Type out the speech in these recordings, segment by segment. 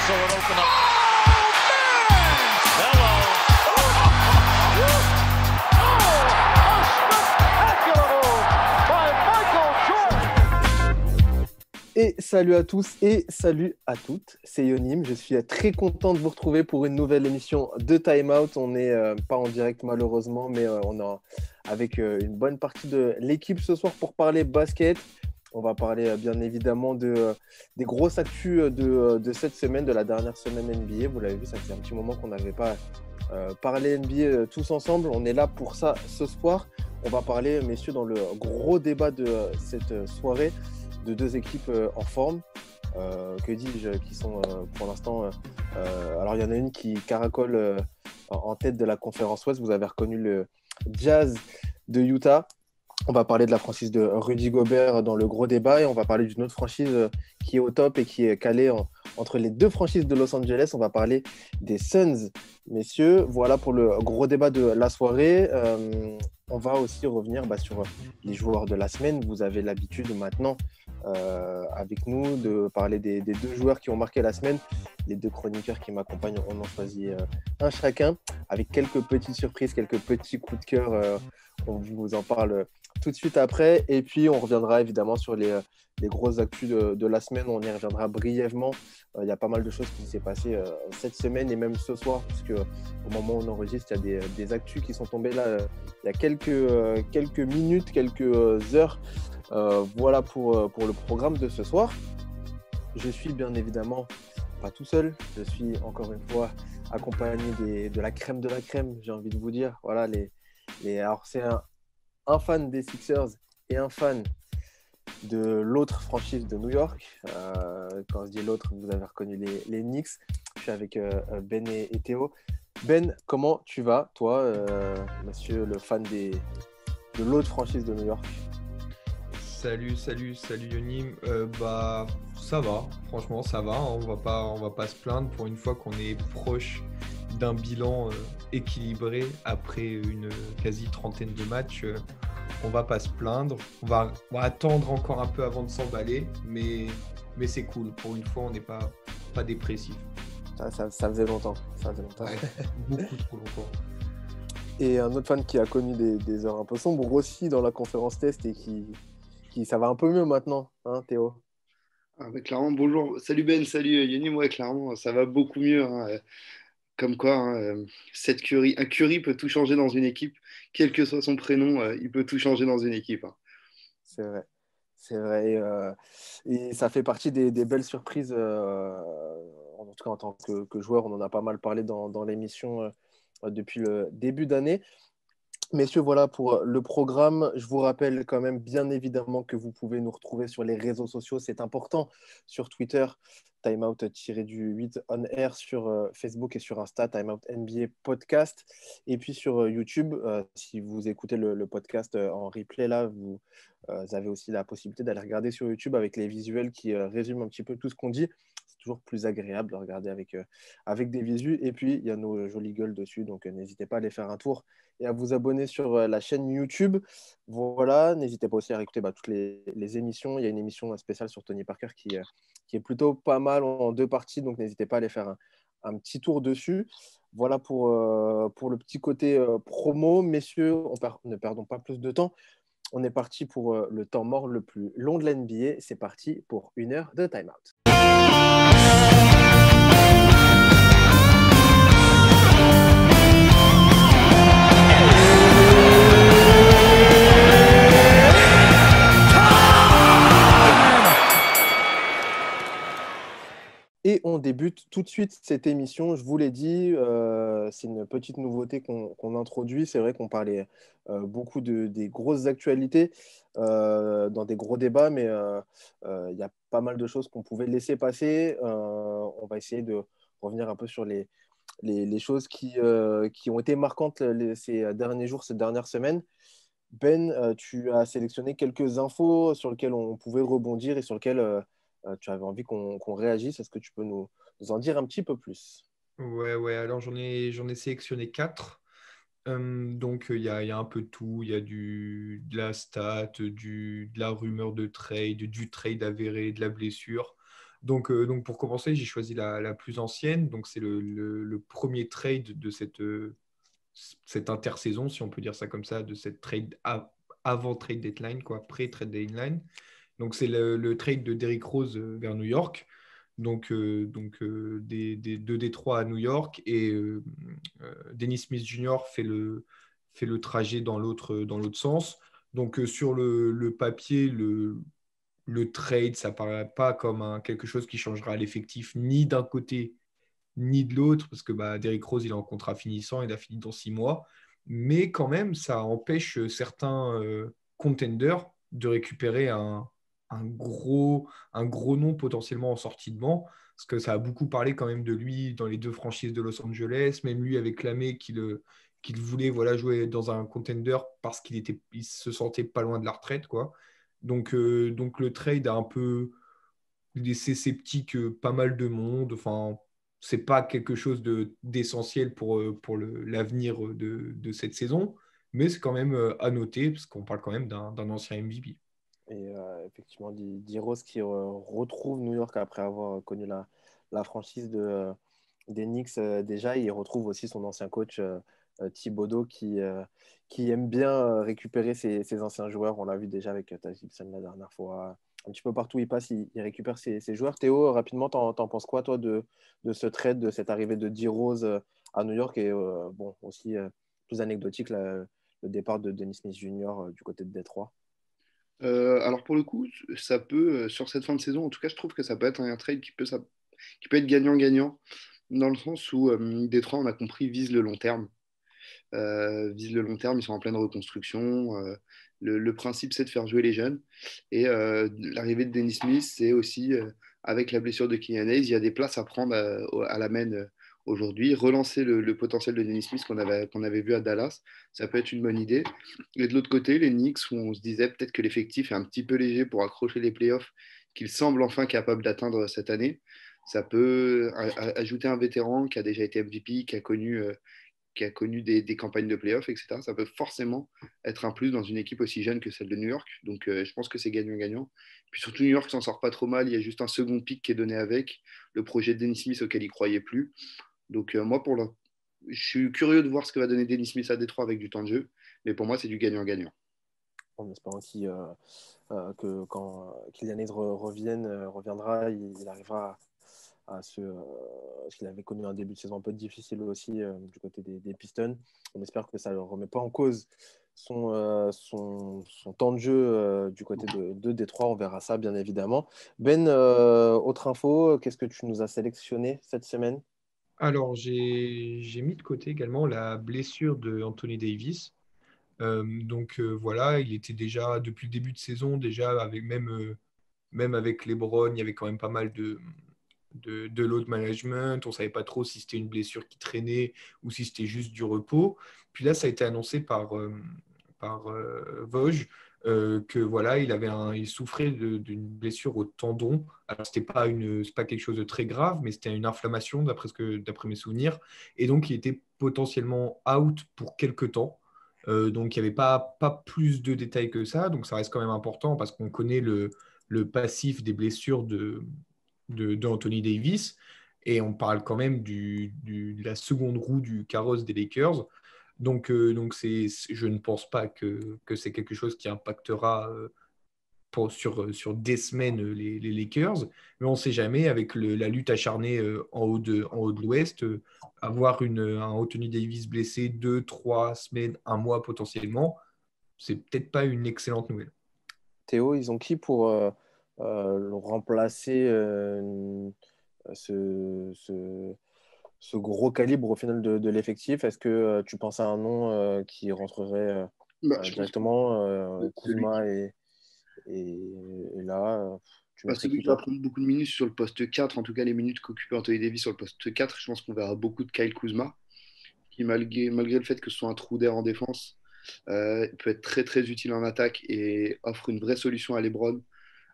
so it opened up. Hello. Et salut à tous et salut à toutes, c'est Yonim, je suis très content de vous retrouver pour une nouvelle émission de Time Out. On n'est pas en direct malheureusement, mais on est avec une bonne partie de l'équipe ce soir pour parler basket. On va parler bien évidemment des grosses actus de cette semaine, de la dernière semaine NBA. Vous l'avez vu, ça fait un petit moment qu'on n'avait pas parlé NBA tous ensemble. On est là pour ça ce soir. On va parler, messieurs, dans le gros débat de cette soirée, de deux équipes en forme, que dis-je, qui sont pour l'instant... alors, il y en a une qui caracole en tête de la conférence Ouest. Vous avez reconnu le Jazz de Utah. On va parler de la franchise de Rudy Gobert dans le gros débat et on va parler d'une autre franchise qui est au top et qui est calée entre les deux franchises de Los Angeles. On va parler des Suns, messieurs. Voilà pour le gros débat de la soirée. On va aussi revenir sur les joueurs de la semaine. Vous avez l'habitude maintenant avec nous de parler des deux joueurs qui ont marqué la semaine. Les deux chroniqueurs qui m'accompagnent, on en choisit un chacun avec quelques petites surprises, quelques petits coups de cœur. On vous en parle tout de suite après. Et puis, on reviendra évidemment sur les grosses actus de la semaine. On y reviendra brièvement. Il y a pas mal de choses qui s'est passé cette semaine et même ce soir, puisque au moment où on enregistre, il y a des actus qui sont tombées là il y a quelques minutes, quelques heures. Voilà pour le programme de ce soir. Je suis bien évidemment pas tout seul. Je suis encore une fois accompagné de la crème de la crème, j'ai envie de vous dire. Voilà, alors c'est un fan des Sixers et un fan de l'autre franchise de New York. Quand je dis l'autre, vous avez reconnu les Knicks. Je suis avec Ben et Théo. Ben, comment tu vas, toi, monsieur le fan de l'autre franchise de New York? Salut Yonim. Ça va, franchement ça va. On va pas se plaindre pour une fois qu'on est proche d'un bilan équilibré après une quasi trentaine de matchs. On va pas se plaindre. On va attendre encore un peu avant de s'emballer, mais c'est cool. Pour une fois, on n'est pas dépressif. Ça faisait longtemps. Ouais, beaucoup trop longtemps. Et un autre fan qui a connu des heures un peu sombres aussi dans la conférence test et qui ça va un peu mieux maintenant, hein, Théo? Clairement, bonjour. Salut Ben, salut Yonim. Ouais, clairement, ça va beaucoup mieux, hein. Comme quoi, cette Curry, un Curry peut tout changer dans une équipe, quel que soit son prénom, il peut tout changer dans une équipe, hein. C'est vrai. Et ça fait partie des belles surprises, en tout cas en tant que joueur. On en a pas mal parlé dans l'émission depuis le début d'année. Messieurs, voilà pour le programme. Je vous rappelle quand même bien évidemment que vous pouvez nous retrouver sur les réseaux sociaux. C'est important, sur Twitter, timeout-8 on air, sur Facebook et sur Insta, Timeout NBA Podcast. Et puis sur YouTube, si vous écoutez le podcast en replay, là, vous avez aussi la possibilité d'aller regarder sur YouTube avec les visuels qui résument un petit peu tout ce qu'on dit. C'est toujours plus agréable de regarder avec des visus. Et puis, il y a nos jolies gueules dessus, donc n'hésitez pas à aller faire un tour et à vous abonner sur la chaîne YouTube. Voilà, n'hésitez pas aussi à écouter toutes les émissions. Il y a une émission spéciale sur Tony Parker qui est plutôt pas mal en deux parties, donc n'hésitez pas à aller faire un petit tour dessus. Voilà pour le petit côté promo. Messieurs, ne perdons pas plus de temps. On est parti pour le temps mort le plus long de l'NBA. C'est parti pour 1 heure de time-out. Et on débute tout de suite cette émission. Je vous l'ai dit, c'est une petite nouveauté qu'on introduit. C'est vrai qu'on parlait beaucoup des grosses actualités dans des gros débats, mais il y a pas mal de choses qu'on pouvait laisser passer. On va essayer de revenir un peu sur les choses qui ont été marquantes ces derniers jours, ces dernières semaines. Ben, tu as sélectionné quelques infos sur lesquelles on pouvait rebondir et sur lesquelles tu avais envie qu'on réagisse. Est-ce que tu peux nous en dire un petit peu plus? Ouais. Alors j'en ai sélectionné 4. Donc il y a un peu de tout. Il y a de la stat, de la rumeur de trade, du trade avéré, de la blessure. Donc pour commencer, j'ai choisi la plus ancienne. Donc c'est le premier trade de cette intersaison, si on peut dire ça comme ça, de cette trade avant trade deadline, quoi, pré-trade deadline. Donc c'est le trade de Derrick Rose vers New York. De Détroit à New York et Dennis Smith Jr. fait le trajet dans l'autre sens. Donc sur le papier, le trade, ça ne paraît pas comme quelque chose qui changera l'effectif ni d'un côté ni de l'autre, parce que Derrick Rose, il est en contrat finissant, il a fini dans 6 mois. Mais quand même, ça empêche certains contenders de récupérer un gros nom potentiellement en sortie de banc, parce que ça a beaucoup parlé quand même de lui dans les deux franchises de Los Angeles. Même lui avait clamé qu'il voulait jouer dans un contender parce il se sentait pas loin de la retraite, quoi. Donc le trade a un peu laissé sceptique pas mal de monde. Enfin, c'est pas quelque chose d'essentiel pour l'avenir de cette saison, mais c'est quand même à noter parce qu'on parle quand même d'un ancien MVP. Et effectivement, D-Rose qui retrouve New York après avoir connu la franchise des Knicks déjà. Il retrouve aussi son ancien coach Thibodeau qui aime bien récupérer ses anciens joueurs. On l'a vu déjà avec Taj Gibson la dernière fois. Un petit peu partout où il passe, il récupère ses joueurs. Théo, rapidement, t'en penses quoi, toi, de ce trade, de cette arrivée de D-Rose à New York et bon, aussi plus anecdotique, le départ de Dennis Smith Jr. Du côté de Détroit? Alors pour le coup, ça peut, sur cette fin de saison, en tout cas, je trouve que ça peut être un trade qui peut être gagnant-gagnant, dans le sens où Détroit, on a compris, vise le long terme. Vise le long terme, ils sont en pleine reconstruction. Le principe, c'est de faire jouer les jeunes. Et l'arrivée de Dennis Smith, c'est aussi, avec la blessure de Killian Hayes, il y a des places à prendre à la main aujourd'hui. Relancer le potentiel de Dennis Smith qu'on avait vu à Dallas, ça peut être une bonne idée. Et de l'autre côté, les Knicks, où on se disait peut-être que l'effectif est un petit peu léger pour accrocher les playoffs, qu'ils semblent enfin capables d'atteindre cette année. Ça peut ajouter un vétéran qui a déjà été MVP, qui a connu des campagnes de playoffs, etc. Ça peut forcément être un plus dans une équipe aussi jeune que celle de New York. Donc je pense que c'est gagnant-gagnant. Puis surtout, New York s'en sort pas trop mal. Il y a juste un second pick qui est donné avec le projet de Dennis Smith auquel il ne croyait plus. Donc moi, je suis curieux de voir ce que va donner Dennis Smith à Détroit avec du temps de jeu. Mais pour moi, c'est du gagnant-gagnant. En espérant que quand Kylian Hayes reviendra, il arrivera parce qu'il avait connu un début de saison un peu difficile aussi du côté des Pistons. On espère que ça ne remet pas en cause son temps de jeu du côté de Détroit. On verra ça, bien évidemment. Ben, autre info, qu'est-ce que tu nous as sélectionné cette semaine? Alors, j'ai mis de côté également la blessure de Anthony Davis. Voilà, il était déjà, depuis le début de saison, déjà avec même avec LeBron, il y avait quand même pas mal de load management. On ne savait pas trop si c'était une blessure qui traînait ou si c'était juste du repos. Puis là, ça a été annoncé par Woj que voilà, il souffrait d'une blessure au tendon. Alors, c'est pas quelque chose de très grave, mais c'était une inflammation, d'après mes souvenirs. Et donc, il était potentiellement out pour quelques temps. Donc, il n'y avait pas plus de détails que ça. Donc, ça reste quand même important parce qu'on connaît le passif des blessures de Anthony Davis. Et on parle quand même de la seconde roue du carrosse des Lakers. Donc je ne pense pas que c'est quelque chose qui impactera sur des semaines les Lakers. Mais on ne sait jamais, avec la lutte acharnée en haut de l'Ouest, avoir un Anthony Davis blessé 2, 3 semaines, un mois potentiellement, c'est peut-être pas une excellente nouvelle. Théo, ils ont qui pour le remplacer ce, ce, ce gros calibre au final de l'effectif? Est-ce que tu penses à un nom qui rentrerait Je pense que directement? celui Kuzma et là, tu mettrais celui qui qui va toi? prendre beaucoup de minutes sur le poste 4, en tout cas les minutes qu'occupait Anthony Davis sur le poste 4, je pense qu'on verra beaucoup de Kyle Kuzma, qui malgré le fait que ce soit un trou d'air en défense, peut être très très utile en attaque et offre une vraie solution à LeBron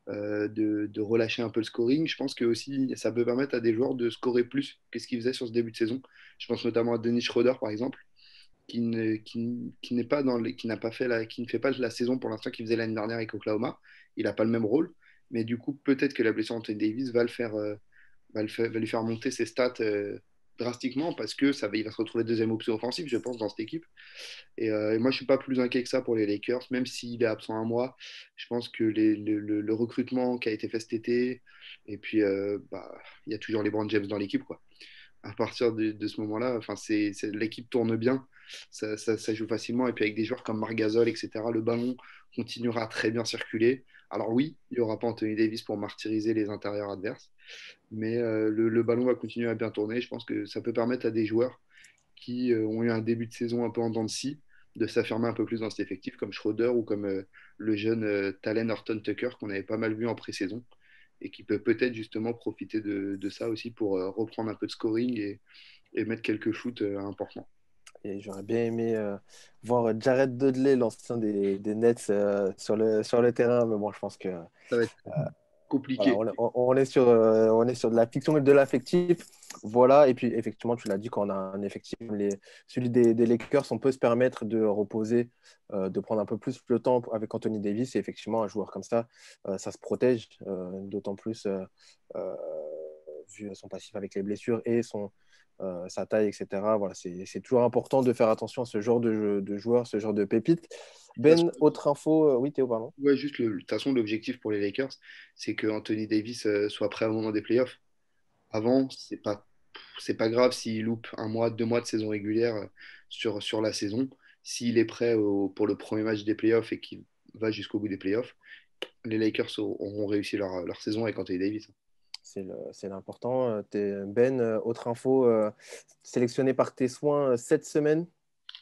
de relâcher un peu le scoring. Je pense que aussi ça peut permettre à des joueurs de scorer plus que ce qu'ils faisaient sur ce début de saison. Je pense notamment à Dennis Schroeder par exemple, qui n'est pas qui n'a pas fait qui ne fait pas la saison pour l'instant qu'il faisait l'année dernière avec Oklahoma. Il n'a pas le même rôle, Mais du coup, peut-être que la blessure d'Anthony Davis va lui faire monter ses stats drastiquement parce que il va se retrouver deuxième option offensive, je pense, dans cette équipe. Et moi, je ne suis pas plus inquiet que ça pour les Lakers, même s'il est absent un mois. Je pense que le recrutement qui a été fait cet été, et puis il y a toujours les LeBron James dans l'équipe, quoi. À partir de ce moment-là, enfin, l'équipe tourne bien, ça joue facilement. Et puis avec des joueurs comme Marc Gasol, etc., le ballon continuera à très bien circuler. Alors oui, il n'y aura pas Anthony Davis pour martyriser les intérieurs adverses, mais le ballon va continuer à bien tourner. Je pense que ça peut permettre à des joueurs qui ont eu un début de saison un peu en dents de scie de s'affirmer un peu plus dans cet effectif, comme Schroeder ou comme le jeune Talen Horton Tucker qu'on avait pas mal vu en pré-saison et qui peut peut-être justement profiter de ça aussi pour reprendre un peu de scoring et mettre quelques shoots importants. Et j'aurais bien aimé voir Jared Dudley, l'ancien des Nets, sur le terrain, mais bon, je pense que Ça va être voilà, compliqué. on est sur de la fiction et de l'affectif. Voilà, et puis effectivement, tu l'as dit, quand on a un effectif, celui des Lakers, on peut se permettre de reposer, de prendre un peu plus le temps avec Anthony Davis. Et effectivement, un joueur comme ça se protège, d'autant plus vu son passif avec les blessures et sa taille, etc. Voilà, c'est toujours important de faire attention à ce genre de joueurs, ce genre de pépites. Ben, autre info, oui Théo, pardon. Ouais, juste de toute façon, l'objectif pour les Lakers, c'est que Anthony Davis soit prêt au moment des playoffs. Avant, c'est pas grave s'il loupe un mois, 2 mois de saison régulière sur la saison. S'il est prêt pour le premier match des playoffs et qu'il va jusqu'au bout des playoffs, les Lakers auront réussi leur saison avec Anthony Davis. C'est l'important. Ben, autre info, sélectionné par tes soins cette semaine.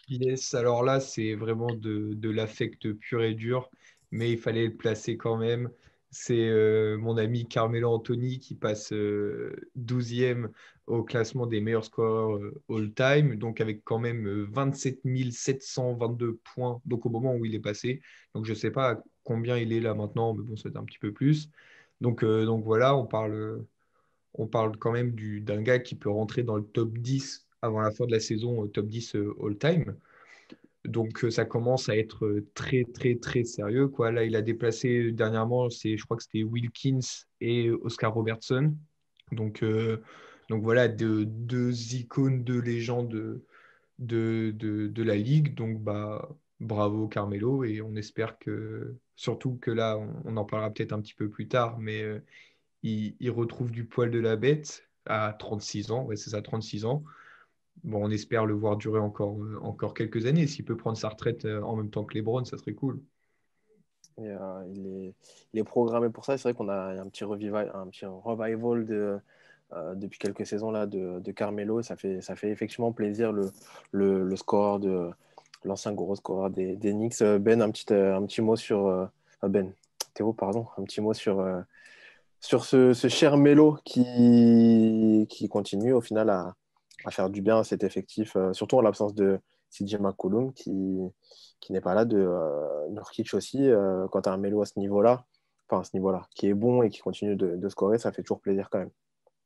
Yes, alors là, c'est vraiment de l'affect pur et dur, mais il fallait le placer quand même. C'est mon ami Carmelo Anthony qui passe 12e au classement des meilleurs scoreurs all-time, donc avec quand même 27 722 points, donc au moment où il est passé. Donc je ne sais pas à combien il est là maintenant, mais bon, c'est un petit peu plus. Donc voilà, on parle quand même d'un gars qui peut rentrer dans le top 10 avant la fin de la saison, au top 10 all-time. Donc ça commence à être très très très sérieux, quoi. Là, il a déplacé dernièrement, je crois que c'était Wilkins et Oscar Robertson. Donc, euh, donc voilà, deux icônes, deux légendes de la ligue. Donc bah bravo Carmelo, et on espère que, surtout que là, on en parlera peut-être un petit peu plus tard, mais il retrouve du poil de la bête à 36 ans. Ouais, c'est ça, 36 ans. Bon, on espère le voir durer encore quelques années. S'il peut prendre sa retraite en même temps que LeBron, ça serait cool. Et, il est programmé pour ça. C'est vrai qu'on a un petit revival depuis quelques saisons là, de Carmelo. Ça fait effectivement plaisir le score de l'ancien gros scoreur des Knicks. Ben, un petit mot sur Ben. Théo, pardon, un petit mot sur ce cher Melo qui continue au final à faire du bien à cet effectif, surtout en l'absence de CJ McCollum qui n'est pas là, de Nurkic aussi. Quand tu as un Melo à ce niveau-là, enfin à ce niveau-là, qui est bon et qui continue de scorer, ça fait toujours plaisir quand même.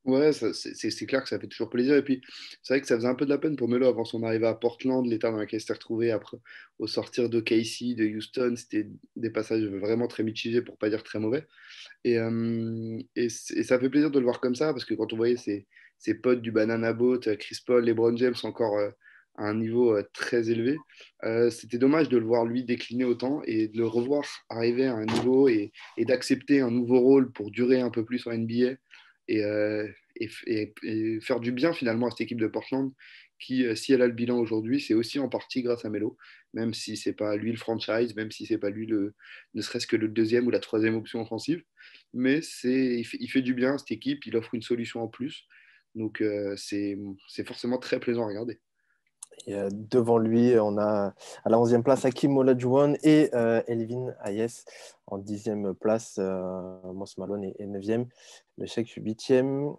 Ouais, c'est clair que ça fait toujours plaisir. Et puis, c'est vrai que ça faisait un peu de la peine pour Melo avant son arrivée à Portland, l'état dans lequel il s'était retrouvé après, au sortir de Casey, de Houston. C'était des passages vraiment très mitigés, pour pas dire très mauvais. Et ça fait plaisir de le voir comme ça, parce que quand on voyait ses potes du Banana Boat, Chris Paul, LeBron James encore à un niveau très élevé, c'était dommage de le voir lui décliner autant et de le revoir arriver à un niveau et d'accepter un nouveau rôle pour durer un peu plus en NBA et, et faire du bien finalement à cette équipe de Portland qui, si elle a le bilan aujourd'hui, c'est aussi en partie grâce à Melo, même si c'est pas lui le franchise, même si c'est pas lui ne serait-ce que le deuxième ou la troisième option offensive, mais il fait du bien à cette équipe, il offre une solution en plus, donc c'est forcément très plaisant à regarder. Et, devant lui, on a à la 11e place Hakim Olajuwon et Elvin Hayes en 10e place. Mos Malone est 9e. Le Cheikh 8e.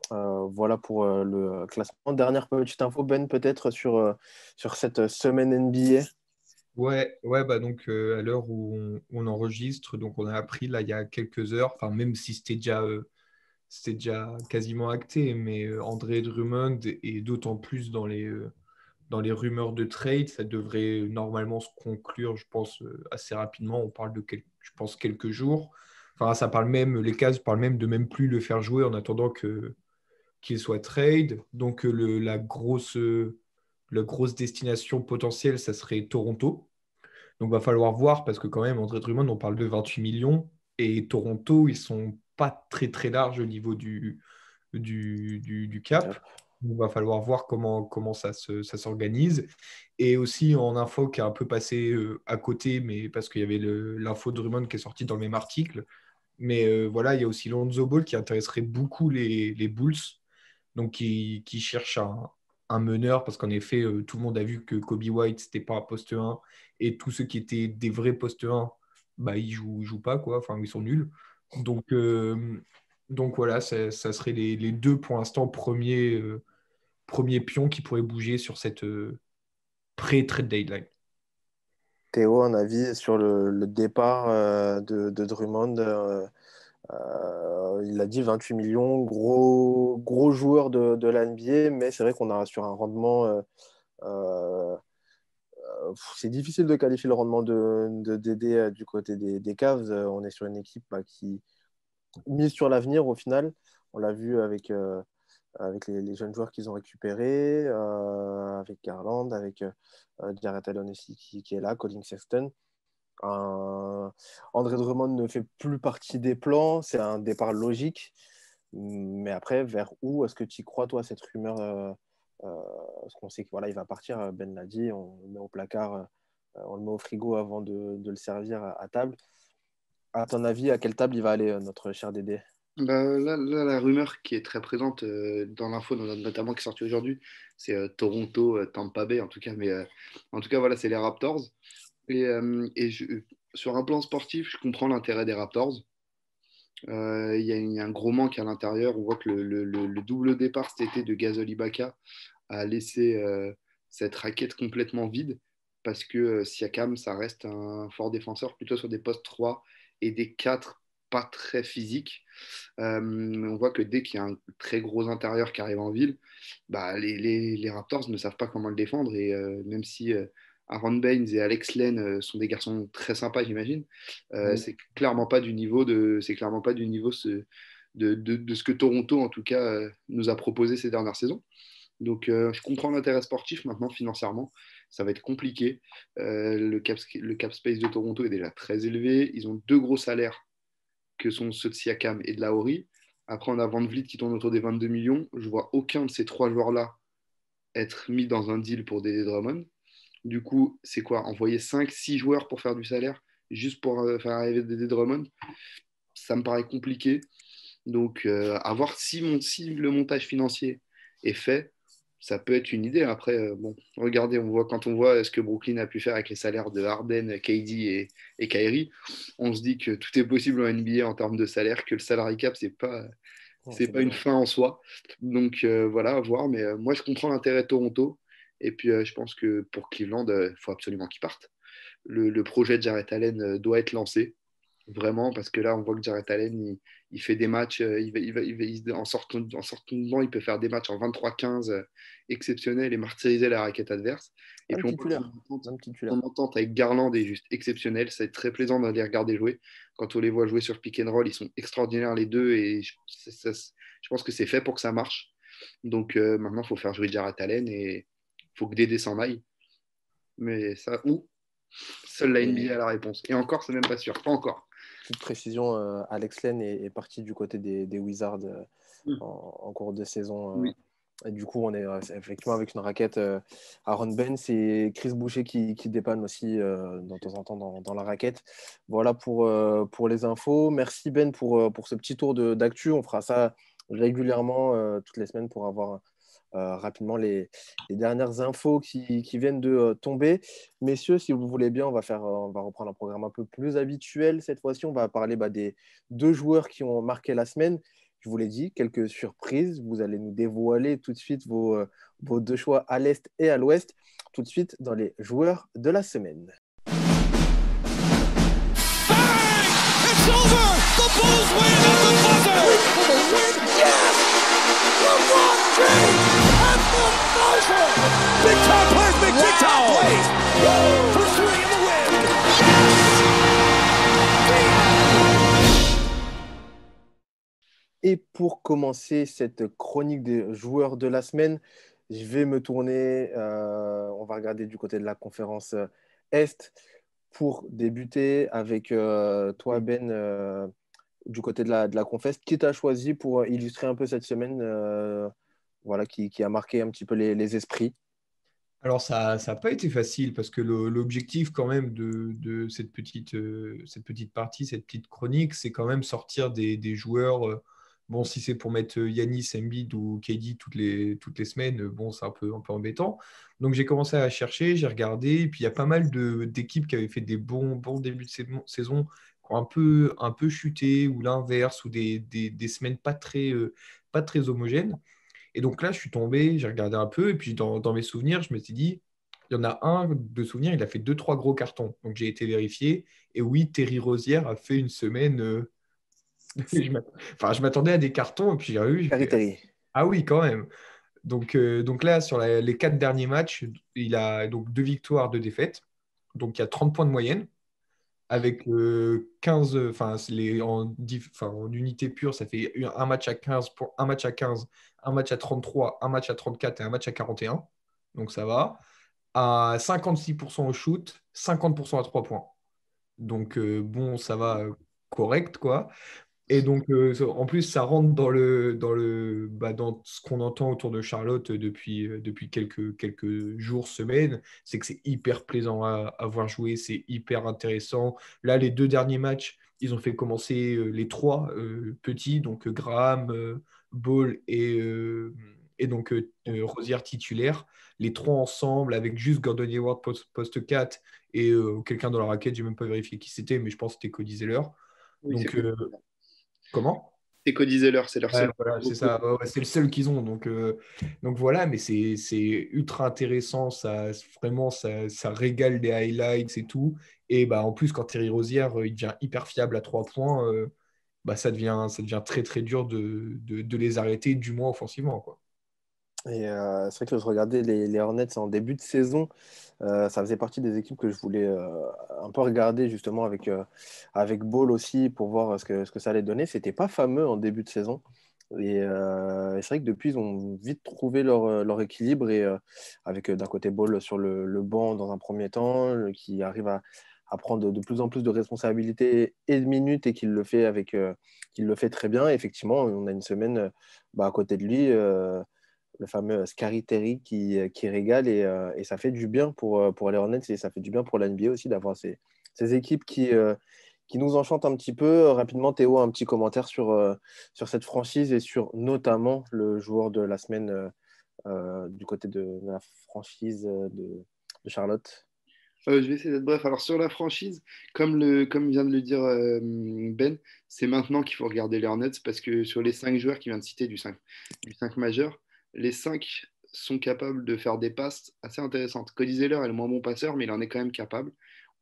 Voilà pour le classement. Dernière petite info, Ben, peut-être sur cette semaine NBA. Ouais, bah donc à l'heure où on enregistre, donc on a appris là il y a quelques heures, enfin même si c'était déjà quasiment acté, mais André Drummond, et d'autant plus dans les rumeurs de trade, ça devrait normalement se conclure, je pense, assez rapidement. On parle de, je pense, quelques jours. Enfin, ça parle même, les Cavs parlent même de même plus le faire jouer en attendant qu'il soit trade. Donc, la grosse destination potentielle, ça serait Toronto. Donc, va falloir voir parce que quand même, André Drummond, on parle de 28 millions et Toronto, ils sont pas très très larges au niveau du cap. Il va falloir voir comment ça s'organise. Et aussi en info qui est un peu passé à côté, mais parce qu'il y avait l'info de Drummond qui est sortie dans le même article. Mais voilà, il y a aussi Lonzo Ball qui intéresserait beaucoup les Bulls, donc qui cherche un meneur, parce qu'en effet, tout le monde a vu que Kobe White, c'était pas un poste 1, et tous ceux qui étaient des vrais postes 1, bah, ils jouent pas, quoi. Enfin, ils sont nuls. Donc voilà, ça serait les deux, pour l'instant, premiers pions qui pourraient bouger sur cette pré-trade deadline. Théo, un avis sur le départ de Drummond il a dit 28 millions, gros joueur de la NBA, mais c'est vrai qu'on a sur un rendement. Euh, c'est difficile de qualifier le rendement de Dédé du côté des Cavs. On est sur une équipe qui mise sur l'avenir au final. On l'a vu avec les jeunes joueurs qu'ils ont récupérés, avec Garland, avec Jarrett Allen aussi qui est là, Colin Sexton. André Drummond ne fait plus partie des plans, c'est un départ logique. Mais après, vers où est-ce que tu y crois, toi, cette rumeur parce qu'on sait qu'il voilà, il va partir, Ben l'a dit, on le met au placard, on le met au frigo avant de le servir à table. À ton avis, à quelle table il va aller, notre cher Dédé? Là, la rumeur qui est très présente dans l'info, notamment qui est sortie aujourd'hui, c'est Toronto, Tampa Bay en tout cas, mais en tout cas, voilà, c'est les Raptors. Sur un plan sportif, je comprends l'intérêt des Raptors. Il y a un gros manque à l'intérieur. On voit que le double départ cet été de Gasol Ibaka a laissé cette raquette complètement vide parce que Siakam, ça reste un fort défenseur, plutôt sur des postes 3 et des 4 pas très physiques. On voit que dès qu'il y a un très gros intérieur qui arrive en ville, bah, les Raptors ne savent pas comment le défendre. Et même si Aaron Baines et Alex Len sont des garçons très sympas, j'imagine, c'est clairement pas du niveau de ce que Toronto, en tout cas, nous a proposé ces dernières saisons. Donc, je comprends l'intérêt sportif. Maintenant, financièrement, ça va être compliqué. Le cap space de Toronto est déjà très élevé. Ils ont deux gros salaires que sont ceux de Siakam et de Lauri. Après, on a Van Vliet qui tourne autour des 22 millions. Je vois aucun de ces trois joueurs-là être mis dans un deal pour Dédé Drummond. Du coup, c'est quoi? Envoyer 5-6 joueurs pour faire du salaire, juste pour faire arriver Dédé Drummond? Ça me paraît compliqué. Donc, à voir si le montage financier est fait, ça peut être une idée. Après, bon, regardez, quand on voit ce que Brooklyn a pu faire avec les salaires de Harden, KD et Kyrie, on se dit que tout est possible en NBA en termes de salaire, que le salary cap, c'est pas une fin en soi. Donc voilà, à voir. Mais moi, je comprends l'intérêt de Toronto. Et puis, je pense que pour Cleveland, il faut absolument qu'ils partent. Le projet de Jarrett Allen doit être lancé. Vraiment, parce que là, on voit que Jarrett Allen, il fait des matchs, en sortant de banc, il peut faire des matchs en 23-15 exceptionnels et martyriser la raquette adverse. Et puis, son entente avec Garland est juste exceptionnelle. C'est très plaisant de les regarder jouer. Quand on les voit jouer sur pick and roll, ils sont extraordinaires les deux et je pense que c'est fait pour que ça marche. Donc, maintenant, il faut faire jouer Jarrett Allen et il faut que Dédé s'en aille. Mais ça, seule la NBA a la réponse. Et encore, c'est même pas sûr. Pas encore. Petite précision, Alex Len est parti du côté des Wizards en cours de saison. Oui. Et du coup, on est effectivement avec une raquette Aaron Baines et Chris Boucher qui dépanne aussi de temps en temps dans la raquette. Voilà pour les infos. Merci Ben pour ce petit tour d'actu. On fera ça régulièrement toutes les semaines pour avoir rapidement les dernières infos qui viennent de tomber. Messieurs, si vous voulez bien, on va reprendre un programme un peu plus habituel. Cette fois-ci, on va parler des deux joueurs qui ont marqué la semaine. Je vous l'ai dit, quelques surprises. Vous allez nous dévoiler tout de suite vos deux choix à l'Est et à l'Ouest. Tout de suite dans les joueurs de la semaine. It's over! The Bulls win at the buzzer! Yes! LeBron James at the buzzer! Big time plays, big time plays! For three in the win! Yes! Et pour commencer cette chronique des joueurs de la semaine, je vais me tourner, on va regarder du côté de la conférence Est pour débuter avec toi, Ben, du côté de la Confest. Qui t'a choisi pour illustrer un peu cette semaine voilà, qui a marqué un petit peu les esprits? Alors, ça a pas été facile parce que l'objectif, quand même, de cette petite partie, cette petite chronique, c'est quand même sortir des joueurs. Bon, si c'est pour mettre Yanis, Embiid ou KD toutes les semaines, bon, c'est un peu embêtant. Donc, j'ai commencé à chercher, j'ai regardé, et puis il y a pas mal d'équipes qui avaient fait des bons débuts de saison, qui ont un peu chuté, ou l'inverse, ou des semaines pas très homogènes. Et donc là, je suis tombé, j'ai regardé un peu, et puis dans mes souvenirs, je me suis dit, il y en a un de souvenir, il a fait deux, trois gros cartons. Donc j'ai été vérifié. Et oui, Terry Rozier a fait une semaine. Enfin, je m'attendais à des cartons, et puis j'ai vu, j'ai Terry fait, Terry. ah oui, quand même. Donc là, sur les quatre derniers matchs, il a donc deux victoires, deux défaites. Donc il y a 30 points de moyenne avec 15, enfin, en unité pure, ça fait un match à 15, un match à 15, un match à 33, un match à 34 et un match à 41. Donc ça va. À 56% au shoot, 50% à 3 points. Donc bon, ça va correct, quoi. Et donc, en plus, ça rentre dans ce qu'on entend autour de Charlotte depuis quelques jours, semaines. C'est que c'est hyper plaisant à voir jouer, c'est hyper intéressant. Là, les deux derniers matchs, ils ont fait commencer les trois petits, donc Graham, Ball et donc Rosière titulaire. Les trois ensemble, avec juste Gordon Hayward poste 4 et quelqu'un dans la raquette, j'ai même pas vérifié qui c'était, mais je pense que c'était Cody Zeller. Oui, Donc, comment? c'est Cody Zeller, c'est leur Ouais, seul. voilà, c'est ça. Ouais, ouais, c'est le seul qu'ils ont. Donc voilà, mais c'est ultra intéressant. Vraiment, ça régale des highlights et tout. Et bah, en plus, quand Terry Rozier, il devient hyper fiable à 3 points, bah, ça devient très très dur de les arrêter, du moins offensivement, quoi. Et c'est vrai que je regardais les Hornets en début de saison. Ça faisait partie des équipes que je voulais un peu regarder justement avec Ball aussi pour voir ce que ça allait donner. C'était pas fameux en début de saison. Et c'est vrai que depuis, ils ont vite trouvé leur équilibre et avec d'un côté Ball sur le banc dans un premier temps, qui arrive à prendre de plus en plus de responsabilités et de minutes et qu'il le fait très bien. Et effectivement, on a une semaine bah, à côté de lui. Le fameux Scary Terry qui régale et ça fait du bien pour les Hornets et ça fait du bien pour la NBA aussi d'avoir ces équipes qui nous enchantent un petit peu. Rapidement, Théo, un petit commentaire sur cette franchise et sur notamment le joueur de la semaine du côté de la franchise de Charlotte. Je vais essayer d'être bref. Alors sur la franchise, comme vient de le dire Ben, c'est maintenant qu'il faut regarder les Hornets parce que sur les 5 joueurs qu'il vient de citer du cinq majeur, les 5 sont capables de faire des passes assez intéressantes. Cody Zeller est le moins bon passeur, mais il en est quand même capable.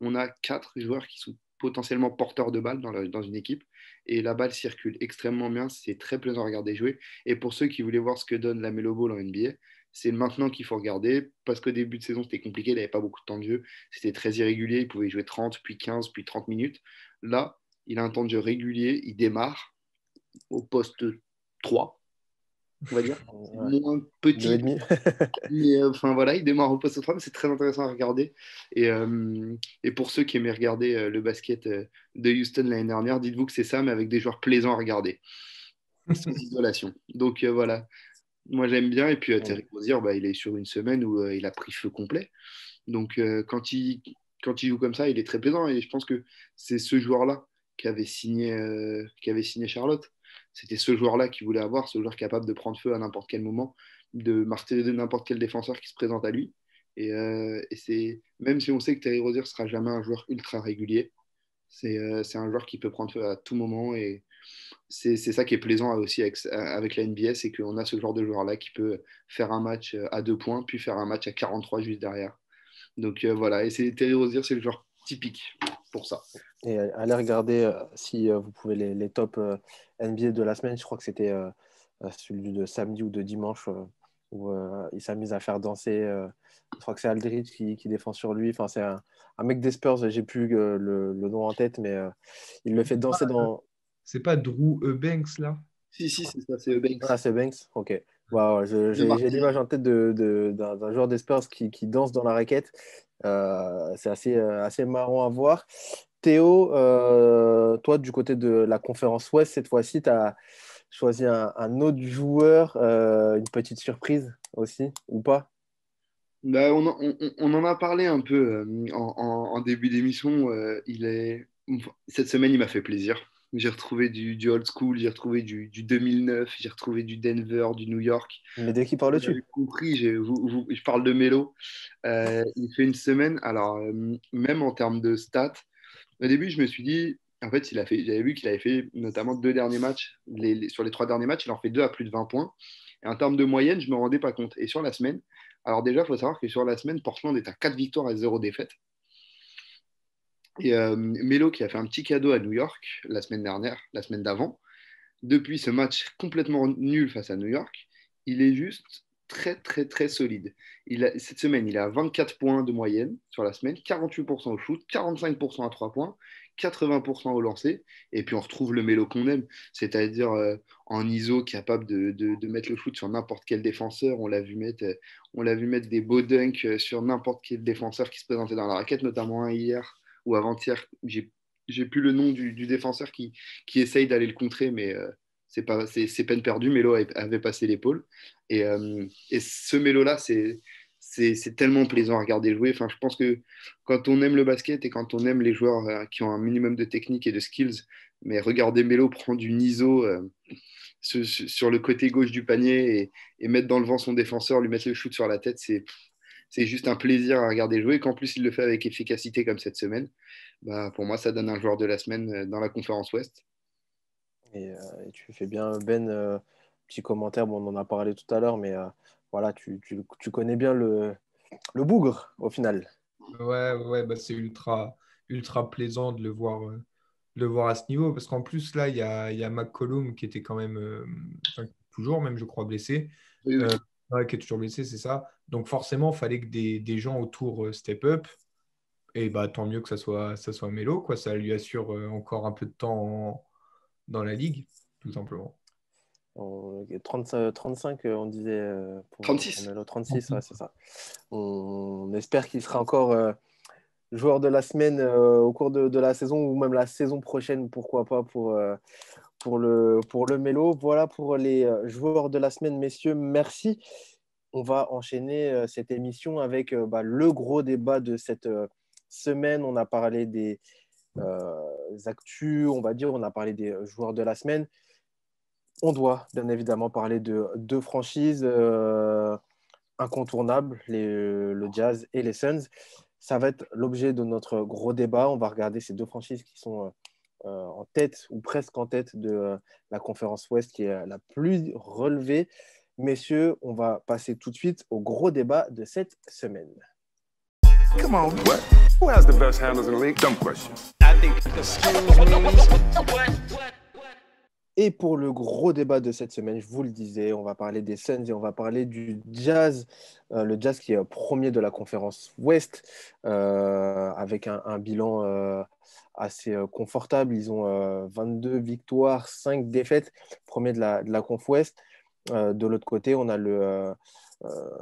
On a 4 joueurs qui sont potentiellement porteurs de balles dans une équipe et la balle circule extrêmement bien. C'est très plaisant à regarder jouer. Et pour ceux qui voulaient voir ce que donne la Melo Ball en NBA, c'est maintenant qu'il faut regarder parce qu'au début de saison, c'était compliqué, il n'avait pas beaucoup de temps de jeu. C'était très irrégulier. Il pouvait jouer 30, puis 15, puis 30 minutes. Là, il a un temps de jeu régulier. Il démarre au poste 3, on va dire. C'est Ouais. moins Deux et petit, demi. mais enfin voilà, il démarre au poste 3, mais c'est très intéressant à regarder. Et pour ceux qui aimaient regarder le basket de Houston l'année dernière, dites-vous que c'est ça, mais avec des joueurs plaisants à regarder, sans isolation. Donc voilà, moi j'aime bien. Et puis Terry Rozier, bah, il est sur une semaine où il a pris feu complet. Donc quand il joue comme ça, il est très plaisant. Et je pense que c'est ce joueur-là qui avait signé Charlotte. C'était ce joueur-là qu'il voulait avoir, ce joueur capable de prendre feu à n'importe quel moment, de martyriser n'importe quel défenseur qui se présente à lui. Et c'est même si on sait que Terry Rozier sera jamais un joueur ultra régulier, c'est un joueur qui peut prendre feu à tout moment. Et c'est ça qui est plaisant aussi avec la NBA, c'est qu'on a ce genre de joueur-là qui peut faire un match à 2 points, puis faire un match à 43 juste derrière. Donc voilà, et c'est Terry Rozier, c'est le joueur typique pour ça. Et allez regarder si vous pouvez les top NBA de la semaine. Je crois que c'était celui de samedi ou de dimanche où il s'amuse à faire danser. Je crois que c'est Aldridge qui défend sur lui. Enfin, c'est un mec des Spurs. J'ai plus le nom en tête, mais il le fait danser dans. C'est pas Drew Eubanks, là? Si, c'est ça, c'est Eubanks. Ah, c'est Banks? Ok. Ouais, De j'ai Marseille. l'image en tête d'un joueur des Spurs qui danse dans la raquette. C'est assez marrant à voir. Théo, toi, du côté de la conférence Ouest, cette fois-ci, tu as choisi un autre joueur, une petite surprise aussi, ou pas? Bah, on en a parlé un peu en début d'émission. Cette semaine, il m'a fait plaisir. J'ai retrouvé du old school, j'ai retrouvé du 2009, j'ai retrouvé du Denver, du New York. Mais de qui Vous avez parles-tu? compris, je parle de Melo. Il fait une semaine, alors même en termes de stats, au début, je me suis dit, en fait, j'avais vu qu'il avait fait notamment deux derniers matchs. Sur les trois derniers matchs, il en fait deux à plus de 20 points. Et en termes de moyenne, je ne me rendais pas compte. Et sur la semaine, alors déjà, il faut savoir que sur la semaine, Portland est à 4 victoires et 0 défaites. Et Melo qui a fait un petit cadeau à New York la semaine dernière, la semaine d'avant, depuis ce match complètement nul face à New York, il est juste très, très, très solide. Cette semaine, il a 24 points de moyenne sur la semaine, 48% au shoot, 45% à 3 points, 80% au lancer. Et puis, on retrouve le mélo qu'on aime, c'est-à-dire en ISO, capable de mettre le shoot sur n'importe quel défenseur. On l'a vu mettre des beaux dunks sur n'importe quel défenseur qui se présentait dans la raquette, notamment un hier ou avant-hier. J'ai plus le nom du défenseur qui essaye d'aller le contrer, mais c'est peine perdue. Melo avait passé l'épaule. Et ce Melo-là, c'est tellement plaisant à regarder jouer. Enfin, je pense que quand on aime le basket et quand on aime les joueurs qui ont un minimum de technique et de skills, mais regarder Melo prendre une ISO sur le côté gauche du panier et mettre dans le vent son défenseur, lui mettre le shoot sur la tête, c'est juste un plaisir à regarder jouer. Qu'en plus, il le fait avec efficacité comme cette semaine. Bah, pour moi, ça donne un joueur de la semaine dans la conférence Ouest. Et tu fais bien, Ben, petit commentaire, bon, on en a parlé tout à l'heure, mais voilà, tu connais bien le bougre au final. Ouais, bah, c'est ultra plaisant de le voir à ce niveau. Parce qu'en plus, là, il y a McCollum qui était quand même, enfin, toujours même, je crois, blessé. Oui, oui. Euh, ouais, qui est toujours blessé, c'est ça. Donc forcément, il fallait que des gens autour step up. Et bah, tant mieux que ça soit Melo, quoi. Ça lui assure encore un peu de temps dans la ligue, tout simplement. 35, on disait pour 36. Melo, 36, ouais, c'est ça. On espère qu'il sera encore joueur de la semaine au cours de la saison ou même la saison prochaine, pourquoi pas, pour le Mélo. Voilà pour les joueurs de la semaine, messieurs. Merci. On va enchaîner cette émission avec le gros débat de cette semaine. On a parlé des actus, on va dire, on a parlé des joueurs de la semaine. On doit bien évidemment parler de deux franchises incontournables, le Jazz et les Suns. Ça va être l'objet de notre gros débat. On va regarder ces deux franchises qui sont en tête ou presque en tête de la conférence Ouest qui est la plus relevée. Messieurs, on va passer tout de suite au gros débat de cette semaine. Come on, what? Who has the best handles in the league? Dumb question. Et pour le gros débat de cette semaine, je vous le disais, on va parler des Suns et on va parler du Jazz. Le Jazz qui est premier de la conférence Ouest avec un bilan assez confortable. Ils ont 22 victoires, 5 défaites, premier de la conf Ouest. De l'autre côté, on a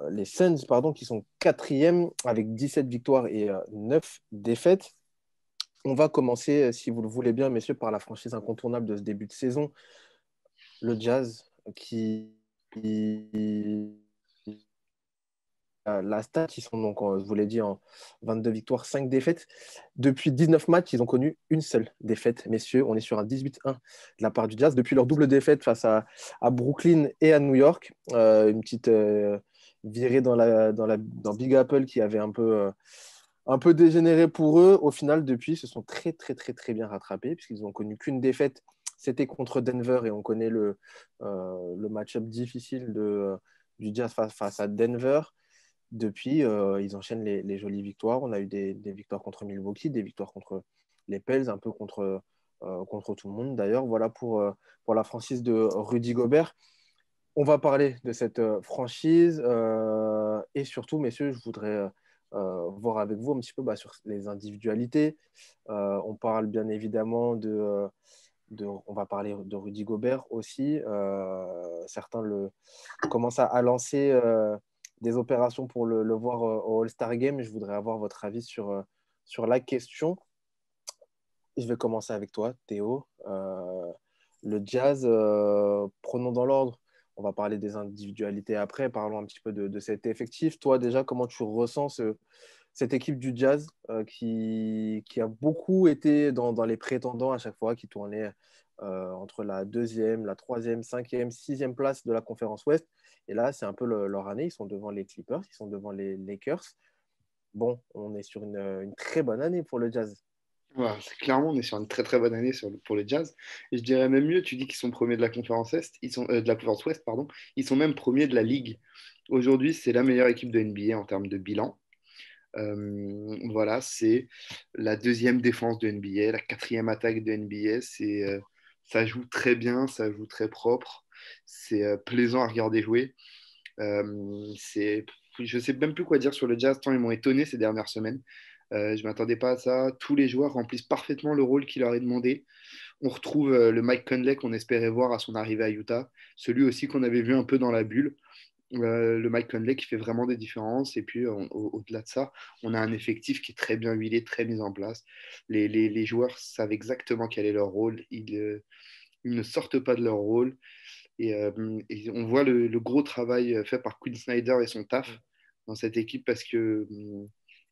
les Suns pardon, qui sont quatrième avec 17 victoires et 9 défaites. On va commencer, si vous le voulez bien, messieurs, par la franchise incontournable de ce début de saison, le Jazz, la stat, ils sont donc, je vous l'ai dit, en 22 victoires, 5 défaites. Depuis 19 matchs, ils ont connu une seule défaite. Messieurs, on est sur un 18-1 de la part du Jazz. Depuis leur double défaite face à Brooklyn et à New York, une petite virée dans Big Apple qui avait un peu dégénéré pour eux. Au final, depuis, ils se sont très, très, très, très bien rattrapés puisqu'ils n'ont connu qu'une défaite. C'était contre Denver et on connaît le match-up difficile du Jazz face à Denver. Depuis, ils enchaînent les jolies victoires. On a eu des victoires contre Milwaukee, des victoires contre les Pels, un peu contre tout le monde. D'ailleurs, voilà pour la franchise de Rudy Gobert. On va parler de cette franchise et surtout, messieurs, je voudrais voir avec vous un petit peu sur les individualités. On parle bien évidemment on va parler de Rudy Gobert aussi. Certains commencent à lancer des opérations pour le voir au All-Star Game. Je voudrais avoir votre avis sur la question. Je vais commencer avec toi, Théo. Le Jazz, prenons dans l'ordre. On va parler des individualités après. Parlons un petit peu de cet effectif. Toi, déjà, comment tu ressens cette équipe du Jazz qui a beaucoup été dans les prétendants à chaque fois, qui tournait entre la deuxième, la troisième, cinquième, sixième place de la conférence Ouest. Et là, c'est un peu leur année. Ils sont devant les Clippers, ils sont devant les Lakers. Bon, on est sur une très bonne année pour le Jazz. Voilà, clairement, on est sur une très très bonne année pour les Jazz. Et je dirais même mieux, tu dis qu'ils sont premiers de la conférence Est, de la conférence Ouest, pardon. Ils sont même premiers de la Ligue. Aujourd'hui, c'est la meilleure équipe de NBA en termes de bilan. Voilà, c'est la deuxième défense de NBA, la quatrième attaque de NBA. Ça joue très bien, ça joue très propre. C'est plaisant à regarder jouer. Je ne sais même plus quoi dire sur le Jazz, tant ils m'ont étonné ces dernières semaines. Je ne m'attendais pas à ça. Tous les joueurs remplissent parfaitement le rôle qui leur est demandé. On retrouve le Mike Conley qu'on espérait voir à son arrivée à Utah, celui aussi qu'on avait vu un peu dans la bulle. Le Mike Conley qui fait vraiment des différences. Et puis, au-delà de ça, on a un effectif qui est très bien huilé, très mis en place. Les joueurs savent exactement quel est leur rôle. Ils ne sortent pas de leur rôle. Et on voit le gros travail fait par Quinn Snyder et son staff dans cette équipe parce que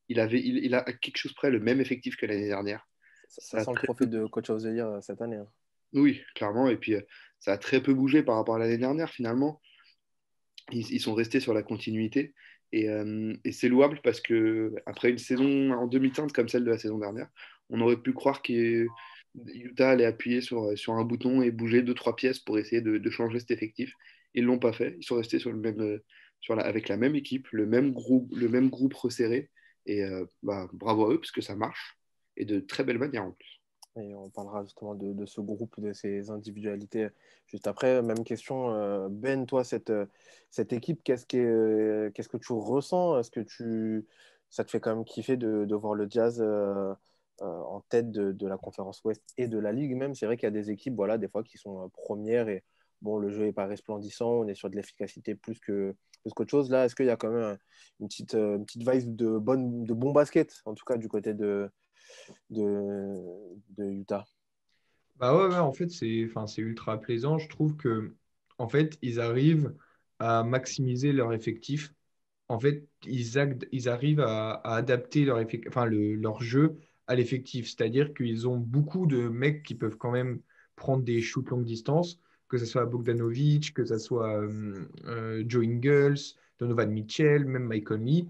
il a à quelque chose près le même effectif que l'année dernière. Ça sent le trophée de Coach of the Year cette année. Hein. Oui, clairement. Et puis, ça a très peu bougé par rapport à l'année dernière, finalement. Ils sont restés sur la continuité. Et c'est louable parce que après une saison en demi-teinte comme celle de la saison dernière, on aurait pu croire que Utah allait appuyer sur un bouton et bouger deux, trois pièces pour essayer de changer cet effectif. Ils ne l'ont pas fait. Ils sont restés sur avec la même équipe, le même groupe resserré. Et bravo à eux parce que ça marche. Et de très belle manière en plus. Et on parlera justement de ce groupe, de ces individualités juste après. Même question, Ben, toi, cette équipe, qu'est-ce que tu ressens? Ça te fait quand même kiffer de voir le Jazz en tête de la conférence Ouest et de la Ligue même? C'est vrai qu'il y a des équipes, voilà, des fois qui sont premières et bon, le jeu n'est pas resplendissant, on est sur de l'efficacité plus qu'autre chose. Là, est-ce qu'il y a quand même une petite vibe de bon basket, en tout cas du côté de Utah? Bah ouais, en fait, c'est ultra plaisant. Je trouve que, en fait, ils arrivent à maximiser leur effectif. En fait, ils arrivent à adapter leur jeu à l'effectif. C'est-à-dire qu'ils ont beaucoup de mecs qui peuvent quand même prendre des shoots longue distance, que ce soit Bogdanovic, que ce soit Joe Ingles, Donovan Mitchell, même Mike Conley.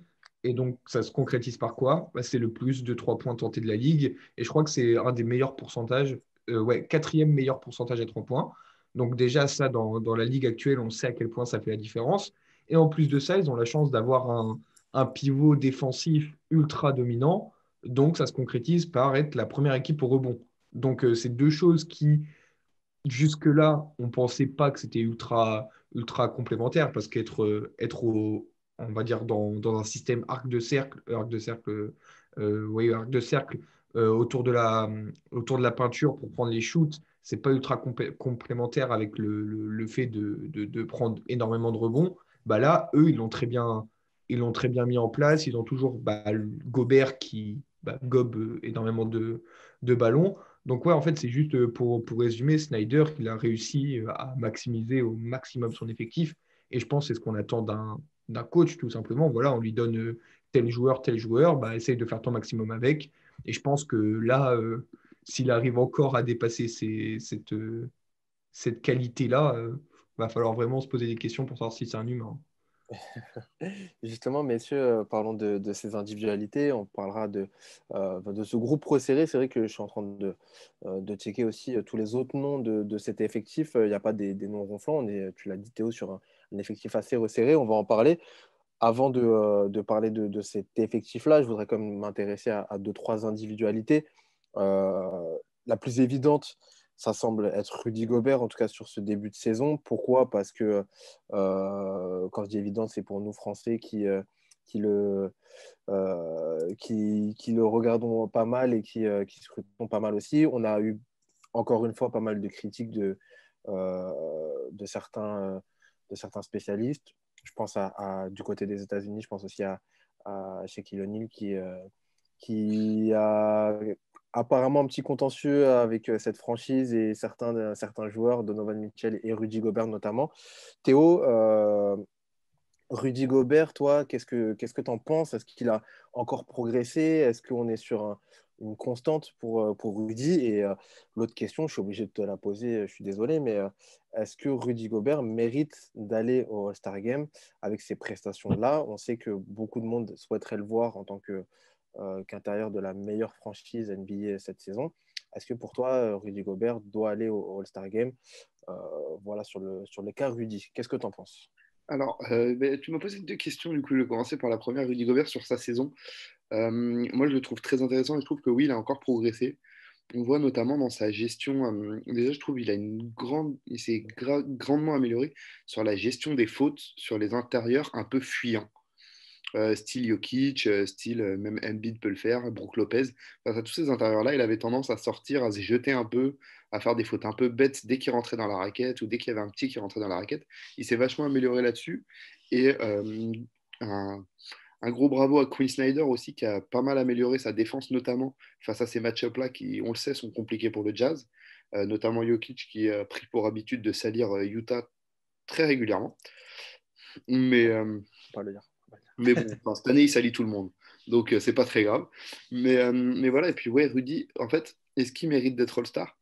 Et donc, ça se concrétise par quoi? Bah, c'est le plus de 3 points tentés de la ligue. Et je crois que c'est un des meilleurs pourcentages, ouais, quatrième meilleur pourcentage à 3 points. Donc déjà, ça, dans la ligue actuelle, on sait à quel point ça fait la différence. Et en plus de ça, ils ont la chance d'avoir un pivot défensif ultra dominant. Donc, ça se concrétise par être la première équipe au rebond. Donc, c'est deux choses qui, jusque-là, on ne pensait pas que c'était ultra complémentaire parce être on va dire, dans un système arc de cercle autour de la peinture pour prendre les shoots, c'est pas ultra complémentaire avec le fait de prendre énormément de rebonds. Bah là, eux, ils l'ont très bien mis en place. Ils ont toujours Gobert qui gobe énormément de ballons. Donc, ouais, en fait, c'est juste pour résumer, Snyder, il a réussi à maximiser au maximum son effectif. Et je pense que c'est ce qu'on attend d'un coach, tout simplement. Voilà, on lui donne tel joueur, bah, essaye de faire ton maximum avec. Et je pense que là, s'il arrive encore à dépasser cette qualité-là, va falloir vraiment se poser des questions pour savoir si c'est un humain. Justement, messieurs, parlons de ces individualités. On parlera de ce groupe resserré. C'est vrai que je suis en train de checker aussi tous les autres noms de cet effectif. Il n'y a pas des noms ronflants. Tu l'as dit, Théo, sur un effectif assez resserré. On va en parler. Avant de parler de cet effectif-là, je voudrais quand même m'intéresser à deux, trois individualités. La plus évidente, ça semble être Rudy Gobert, en tout cas sur ce début de saison. Pourquoi? Parce que, quand je dis évident, c'est pour nous Français qui le regardons pas mal et qui scrutons pas mal aussi. On a eu encore une fois, pas mal de critiques de certains spécialistes. Je pense du côté des États-Unis, je pense aussi à Shaquille O'Neal qui a apparemment un petit contentieux avec cette franchise et certains joueurs, Donovan Mitchell et Rudy Gobert notamment. Théo, Rudy Gobert, toi, qu'est-ce que tu en penses? Est-ce qu'il a encore progressé? Est-ce qu'on est sur une constante pour Rudy? Et l'autre question, je suis obligé de te la poser, je suis désolé, mais est-ce que Rudy Gobert mérite d'aller au All-Star Game avec ces prestations-là? On sait que beaucoup de monde souhaiterait le voir en tant qu'intérieur de la meilleure franchise NBA cette saison. Est-ce que pour toi, Rudy Gobert doit aller au All-Star Game? Voilà, sur le cas Rudy. Qu'est-ce que tu en penses? Alors, ben, tu m'as posé deux questions, du coup, je vais commencer par la première, Rudy Gobert, sur sa saison. Moi, je le trouve très intéressant et je trouve que oui, il a encore progressé. On voit notamment dans sa gestion, déjà, je trouve il s'est grandement amélioré sur la gestion des fautes sur les intérieurs un peu fuyants. Style Jokic, style même Embiid peut le faire, Brook Lopez. Face à tous ces intérieurs-là, il avait tendance à sortir, à se jeter un peu, à faire des fautes un peu bêtes dès qu'il rentrait dans la raquette ou dès qu'il y avait un petit qui rentrait dans la raquette. Il s'est vachement amélioré là-dessus. Et un, un gros bravo à Quinn Snyder aussi, qui a pas mal amélioré sa défense, notamment face à ces match-up-là qui, on le sait, sont compliqués pour le Jazz. Notamment Jokic qui a pris pour habitude de salir Utah très régulièrement. Mais, Pas le dire. mais bon, enfin, cette année, il salit tout le monde. Donc, c'est pas très grave. Mais voilà, et puis, ouais, Rudy, en fait, est-ce qu'il mérite d'être All-Star?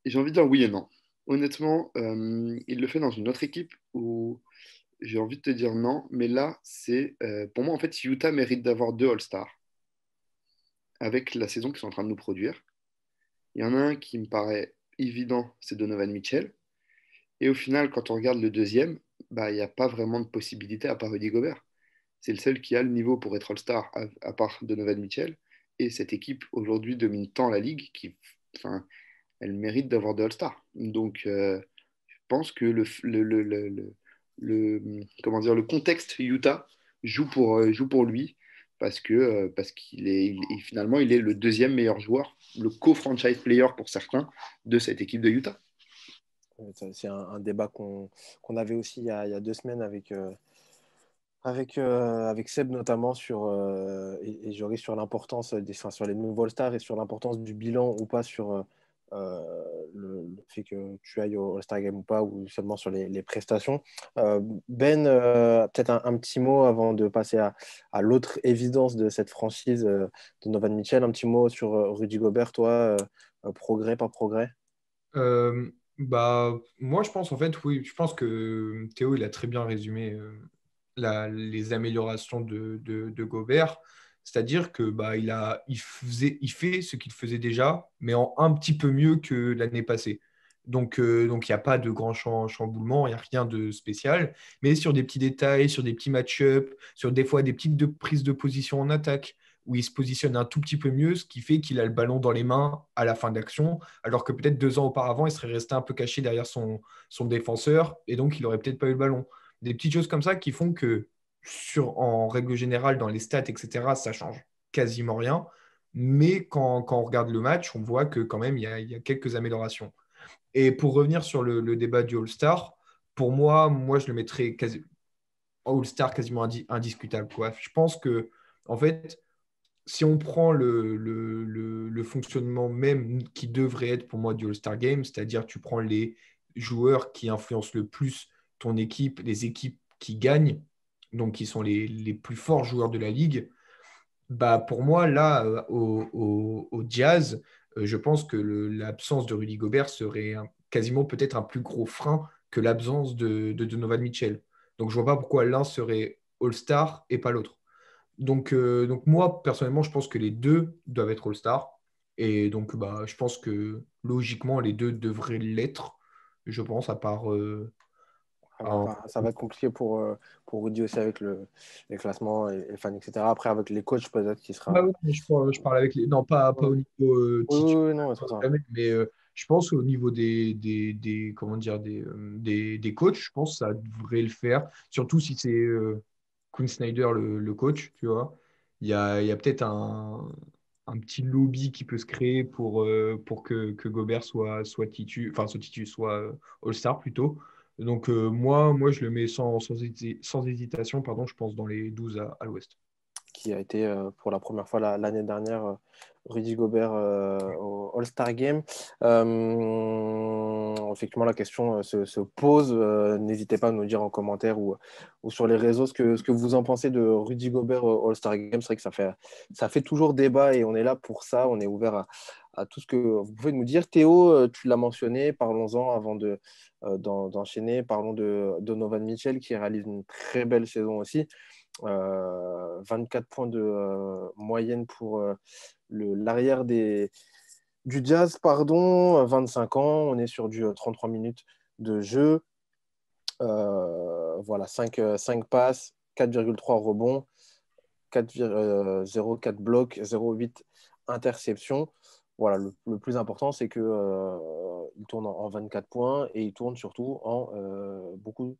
J'ai envie de dire oui et non. Honnêtement, il le fait dans une autre équipe où j'ai envie de te dire non. Mais là, pour moi, en fait, Utah mérite d'avoir deux All-Stars avec la saison qu'ils sont en train de nous produire. Il y en a un qui me paraît évident, c'est Donovan Mitchell. Et au final, quand on regarde le deuxième, bah, il n'y a pas vraiment de possibilité à part Rudy Gobert. C'est le seul qui a le niveau pour être All-Star, à part Donovan Mitchell. Et cette équipe, aujourd'hui, domine tant la ligue enfin, elle mérite d'avoir de All-Star. Donc, je pense que comment dire, le contexte Utah joue pour lui parce finalement, il est le deuxième meilleur joueur, le co-franchise player pour certains de cette équipe de Utah. C'est un débat qu'on avait aussi il y a 2 semaines avec Seb notamment et Joris sur l'importance sur les nouveaux All-Stars et sur l'importance du bilan ou pas sur le fait que tu ailles au All-Star Game ou pas, ou seulement sur les prestations. Ben, peut-être un petit mot avant de passer à l'autre évidence de cette franchise de Donovan Mitchell. Un petit mot sur Rudy Gobert, toi, progrès, pas progrès? Moi, je pense en fait, oui, je pense que Théo, il a très bien résumé les améliorations de Gobert. C'est-à-dire que il fait ce qu'il faisait déjà, mais en un petit peu mieux que l'année passée. Donc il n'y a pas de grand chamboulement, il n'y a rien de spécial. Mais sur des petits détails, sur des petits match-up, sur des fois des petites prises de position en attaque, où il se positionne un tout petit peu mieux, ce qui fait qu'il a le ballon dans les mains à la fin d'action, alors que peut-être 2 ans auparavant, il serait resté un peu caché derrière son défenseur, et donc il n'aurait peut-être pas eu le ballon. Des petites choses comme ça qui font que, en règle générale, dans les stats, etc., ça change quasiment rien. Mais quand on regarde le match, on voit que quand même, il y a quelques améliorations. Et pour revenir sur le débat du All-Star, pour moi, je le mettrais All-Star quasiment indiscutable, quoi. Je pense que, en fait, si on prend le fonctionnement même qui devrait être pour moi du All-Star Game, c'est-à-dire tu prends les joueurs qui influencent le plus ton équipe, les équipes qui gagnent, donc qui sont les plus forts joueurs de la ligue, bah pour moi, là, au Jazz, je pense que l'absence de Rudy Gobert serait quasiment peut-être un plus gros frein que l'absence de Donovan Mitchell. Donc je vois pas pourquoi l'un serait All-Star et pas l'autre. Donc moi, personnellement, je pense que les deux doivent être All-Star. Et donc, je pense que logiquement, les deux devraient l'être, je pense, à part un- Ça va être compliqué pour Rudy aussi avec les classements et les fans, etc. Après, avec les coachs, peut-être qu'il Bah sera. oui, mais je parle avec les. Non, pas Ouais. au niveau Oui, oui, titulaire, oui, non, c'est pour ça. mais je pense au niveau comment dire, des coachs, je pense que ça devrait le faire. Surtout si c'est Quinn Snyder le coach, tu vois. Il y a peut-être un petit lobby qui peut se créer pour que Gobert soit All-Star plutôt. Donc, moi, je le mets sans hésitation, pardon, je pense dans les 12 à l'Ouest. Qui a été pour la première fois l'année dernière Rudy Gobert au All-Star Game. Effectivement, la question se pose. N'hésitez pas à nous dire en commentaire ou sur les réseaux ce que vous en pensez de Rudy Gobert au All-Star Game. C'est vrai que ça fait toujours débat et on est là pour ça. On est ouvert à tout ce que vous pouvez nous dire. Théo, tu l'as mentionné, parlons-en avant d'enchaîner. Parlons de Donovan Mitchell qui réalise une très belle saison aussi. 24 points de moyenne pour l'arrière du Jazz, pardon, 25 ans, on est sur du 33 minutes de jeu. Voilà, 5 passes, 4,3 rebonds, 4,04 blocs, 0,8 interceptions. Voilà, le plus important, c'est qu'il tourne en 24 points et il tourne surtout en beaucoup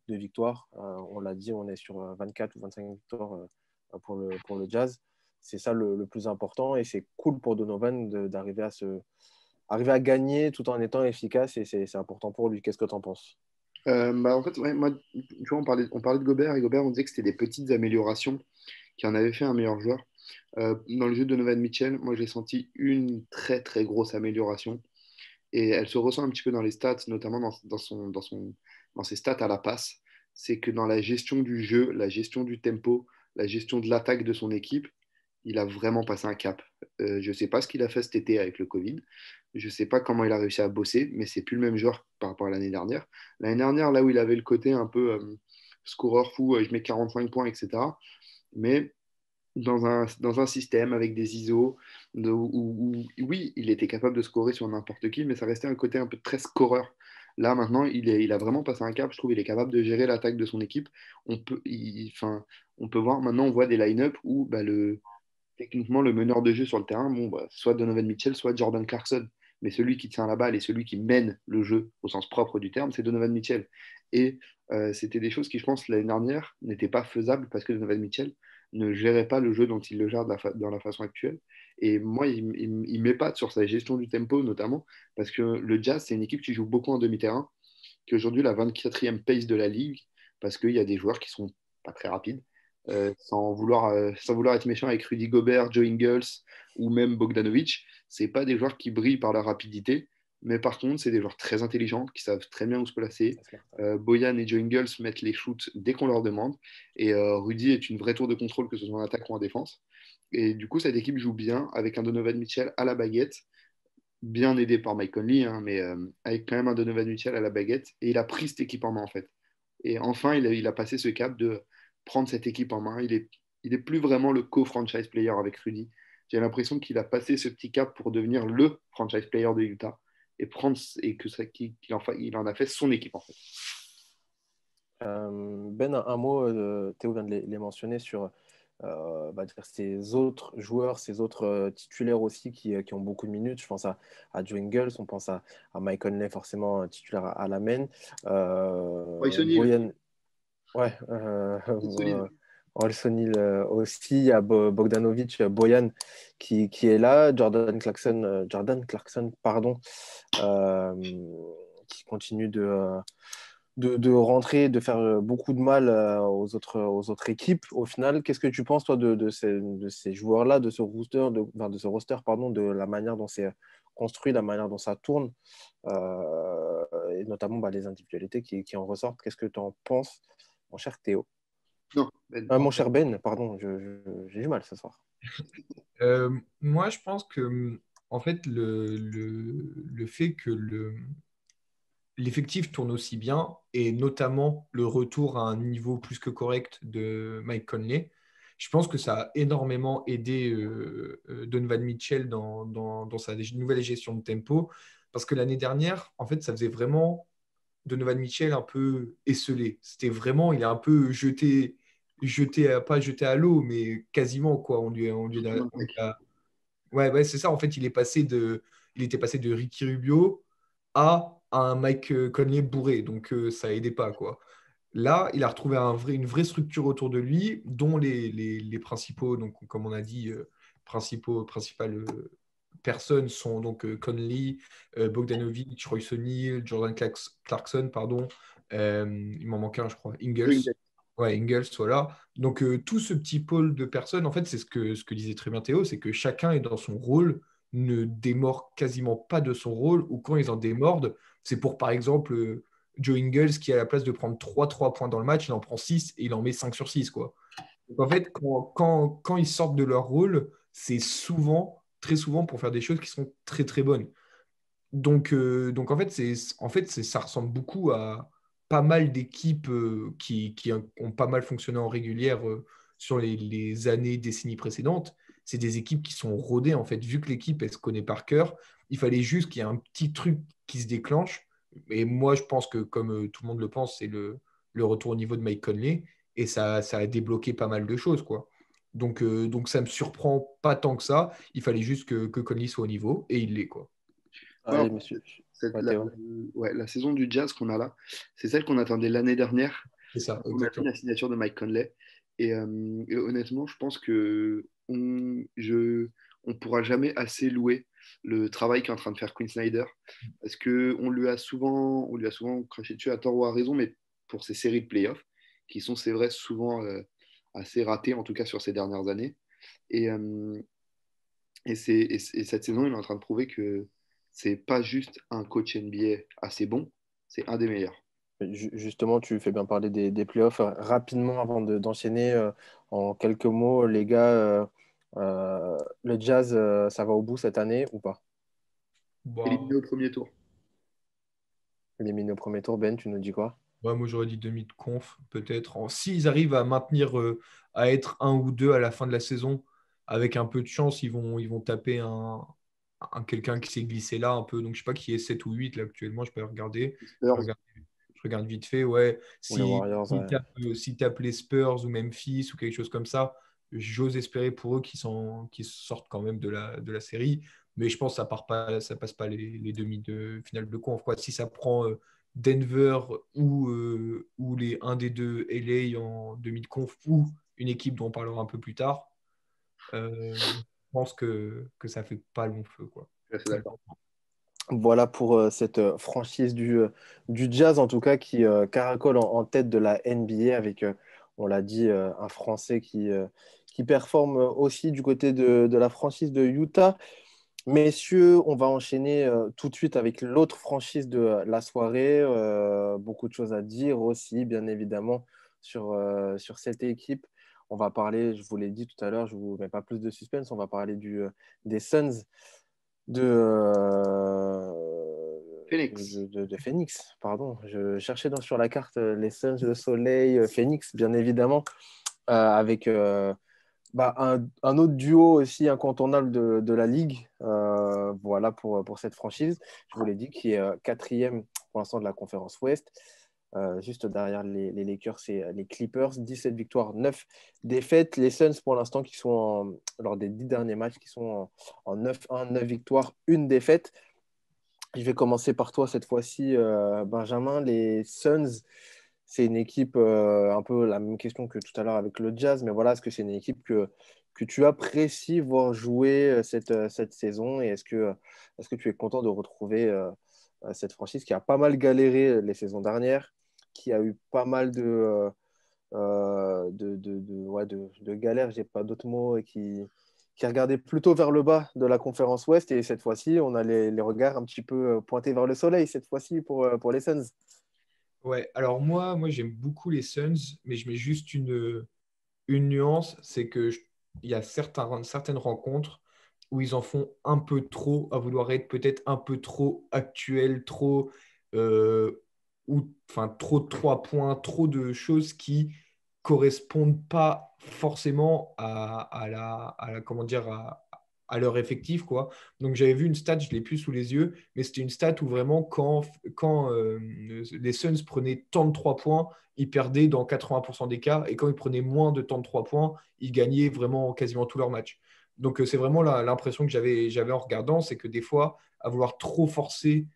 de victoires. On l'a dit, on est sur 24 ou 25 victoires pour le Jazz. C'est ça le plus important et c'est cool pour Donovan d'arriver à gagner tout en étant efficace et c'est important pour lui. Qu'est-ce que tu en penses? En fait, ouais, moi, tu vois, on parlait de Gobert et Gobert, on disait que c'était des petites améliorations qui en avaient fait un meilleur joueur. Dans le jeu de Donovan Mitchell, moi j'ai senti une très très grosse amélioration et elle se ressent un petit peu dans les stats, notamment dans ses stats à la passe. C'est que dans la gestion du jeu, la gestion du tempo, la gestion de l'attaque de son équipe, il a vraiment passé un cap. Je ne sais pas ce qu'il a fait cet été avec le Covid. Je ne sais pas comment il a réussi à bosser, mais c'est plus le même joueur par rapport à l'année dernière. L'année dernière, là où il avait le côté un peu scoreur fou, je mets 45 points, etc. Mais dans un système avec des ISO où, oui, il était capable de scorer sur n'importe qui, mais ça restait un côté un peu très scoreur. Là, maintenant, il a vraiment passé un cap. Je trouve il est capable de gérer l'attaque de son équipe. On peut voir, maintenant, on voit des line-up où techniquement, le meneur de jeu sur le terrain, bon, soit Donovan Mitchell, soit Jordan Clarkson. Mais celui qui tient la balle et celui qui mène le jeu au sens propre du terme, c'est Donovan Mitchell. Et c'était des choses qui, je pense, l'année dernière, n'étaient pas faisables parce que Donovan Mitchell ne gérait pas le jeu dont il le gère dans la façon actuelle. Et moi, il m'épate sur sa gestion du tempo, notamment, parce que le Jazz, c'est une équipe qui joue beaucoup en demi-terrain, qui est aujourd'hui la 24e pace de la ligue, parce qu'il y a des joueurs qui sont pas très rapides. Sans vouloir être méchant avec Rudy Gobert, Joe Ingles ou même Bogdanovic, c'est pas des joueurs qui brillent par leur rapidité, mais par contre, c'est des joueurs très intelligents qui savent très bien où se placer. Bojan et Joe Ingles mettent les shoots dès qu'on leur demande, et Rudy est une vraie tour de contrôle, que ce soit en attaque ou en défense. Et du coup, cette équipe joue bien avec un Donovan Mitchell à la baguette, bien aidé par Mike Conley, hein, mais avec quand même un Donovan Mitchell à la baguette, et il a pris cette équipe en main en fait. Et enfin, il a passé ce cap de prendre cette équipe en main. Il est plus vraiment le co-franchise player avec Rudy. J'ai l'impression qu'il a passé ce petit cap pour devenir le franchise player de Utah qu'il en a fait son équipe en fait. Ben, un mot, Théo vient de les mentionner sur ces autres joueurs, ces autres titulaires aussi qui ont beaucoup de minutes. Je pense à Joe Ingles, on pense à Mike Conley, forcément titulaire à la main. Boyan, ouais, Royce O'Neal aussi, il y a Bogdanovic, Boyan qui est là, Jordan Clarkson, pardon, qui continue de rentrer, de faire beaucoup de mal aux autres équipes. Au final, qu'est-ce que tu penses, toi, de ces joueurs-là, de ce roster, pardon, de la manière dont c'est construit, la manière dont ça tourne, et notamment les individualités qui en ressortent. Qu'est-ce que tu en penses, mon cher Théo? Non, Ben. Mon cher Ben, pardon, j'ai du mal ce soir. Moi, je pense que, en fait, le fait que l'effectif tourne aussi bien, et notamment le retour à un niveau plus que correct de Mike Conley, je pense que ça a énormément aidé Donovan Mitchell dans sa nouvelle gestion de tempo, parce que l'année dernière, en fait, ça faisait vraiment Donovan Mitchell un peu esselé. C'était vraiment, il est un peu pas jeté à l'eau, mais quasiment, quoi. Ouais, c'est ça. En fait, il était passé de Ricky Rubio à un Mike Conley bourré. Donc, ça aidait pas, quoi. Là, il a retrouvé une vraie structure autour de lui, dont les principaux, donc, comme on a dit, principales personnes sont donc Conley, Bogdanovic, Royce O'Neal, Jordan Clarkson, pardon. Il m'en manque un, je crois, Ingles. Ouais, Ingles, voilà. Donc, tout ce petit pôle de personnes, en fait, c'est ce que disait très bien Théo, c'est que chacun est dans son rôle, ne démord quasiment pas de son rôle, ou quand ils en démordent, c'est pour, par exemple, Joe Ingles qui, à la place de prendre 3 points dans le match, il en prend 6 et il en met 5 sur 6, quoi. Donc, en fait, quand ils sortent de leur rôle, c'est souvent, très souvent, pour faire des choses qui sont très, très bonnes. Donc ça ressemble beaucoup à pas mal d'équipes qui ont pas mal fonctionné en régulière sur les années, décennies précédentes. C'est des équipes qui sont rodées, en fait. Vu que l'équipe, elle se connaît par cœur, il fallait juste qu'il y ait un petit truc qui se déclenche. Et moi, je pense que, comme tout le monde le pense, c'est le retour au niveau de Mike Conley. Et ça a débloqué pas mal de choses, quoi. Donc ça me surprend pas tant que ça. Il fallait juste que Conley soit au niveau, et il l'est, quoi. Ouais, en Allez, fait, monsieur. cette- Ouais, la, Théo. ouais, la saison du Jazz qu'on a là, c'est celle qu'on attendait l'année dernière. C'est ça, On a vu exactement. la signature de Mike Conley. Et honnêtement, je pense que on pourra jamais assez louer le travail qu'est en train de faire Quinn Snyder. Parce que on lui a souvent craché dessus à tort ou à raison, mais pour ses séries de playoffs, qui sont, c'est vrai, souvent assez ratées, en tout cas sur ces dernières années. Et, euh, et cette saison, il est en train de prouver que c'est pas juste un coach NBA assez bon, c'est un des meilleurs. Justement, tu fais bien parler des playoffs. Rapidement, avant d'enchaîner, en quelques mots, les gars, le Jazz, ça va au bout cette année ou pas? Bah, Éliminé au premier tour. Éliminé au premier tour, Ben, tu nous dis quoi? ouais, moi, j'aurais dit demi de conf, peut-être. S'ils arrivent à maintenir, à être un ou deux à la fin de la saison, avec un peu de chance, ils vont taper quelqu'un qui s'est glissé là un peu. Donc, je sais pas qui est 7 ou 8 là actuellement. Je peux regarder. Je Spurs. regarde, je regarde vite fait. Ouais. Ou les Si, Warriors, si ouais. tape, s'ils tapent les Spurs ou Memphis ou quelque chose comme ça, j'ose espérer pour eux qu'ils sortent quand même de la série. Mais je pense que ça passe pas les demi de finale de conf, quoi. Si ça prend Denver ou un des deux LA en demi de conf ou une équipe dont on parlera un peu plus tard, je pense que ça fait pas long feu, quoi. Je suis assez d'accord. Voilà pour cette franchise du Jazz, en tout cas, qui caracole en tête de la NBA avec, on l'a dit, un Français qui performe aussi du côté de la franchise de Utah. Messieurs, on va enchaîner tout de suite avec l'autre franchise de la soirée. Beaucoup de choses à dire aussi, bien évidemment, sur cette équipe. On va parler, je vous l'ai dit tout à l'heure, je ne vous mets pas plus de suspense, on va parler des Suns Phoenix. de Phoenix. Pardon, je cherchais sur la carte les Suns, le Soleil, Phoenix, bien évidemment, avec un autre duo aussi incontournable de la ligue. Voilà pour cette franchise. Je vous l'ai dit, qui est quatrième pour l'instant de la conférence Ouest. Juste derrière les Lakers, c'est les Clippers, 17 victoires, 9 défaites. Les Suns, pour l'instant, lors des 10 derniers matchs, qui sont en 9-1, 9 victoires, une défaite. Je vais commencer par toi cette fois-ci, Benjamin. Les Suns, c'est une équipe, un peu la même question que tout à l'heure avec le Jazz, mais voilà, est-ce que c'est une équipe que tu apprécies voir jouer cette saison et est-ce que tu es content de retrouver cette franchise qui a pas mal galéré les saisons dernières, qui a eu pas mal ouais, de galères, j'ai pas d'autres mots, et qui regardait plutôt vers le bas de la conférence Ouest. Et cette fois-ci, on a les regards un petit peu pointés vers le soleil, cette fois-ci pour les Suns. Ouais, alors moi j'aime beaucoup les Suns, mais je mets juste une nuance, c'est il y a certaines rencontres où ils en font un peu trop, à vouloir être peut-être un peu trop actuel, euh, enfin trop de 3 points, trop de choses qui correspondent pas forcément comment dire, à leur effectif, quoi. Donc j'avais vu une stat, je l'ai plus sous les yeux, mais c'était une stat où vraiment quand les Suns prenaient tant de 3 points, ils perdaient dans 80% des cas, et quand ils prenaient moins de temps de 3 points, ils gagnaient vraiment quasiment tous leurs matchs. Donc c'est vraiment l'impression que j'avais en regardant, c'est que des fois, à vouloir trop forcer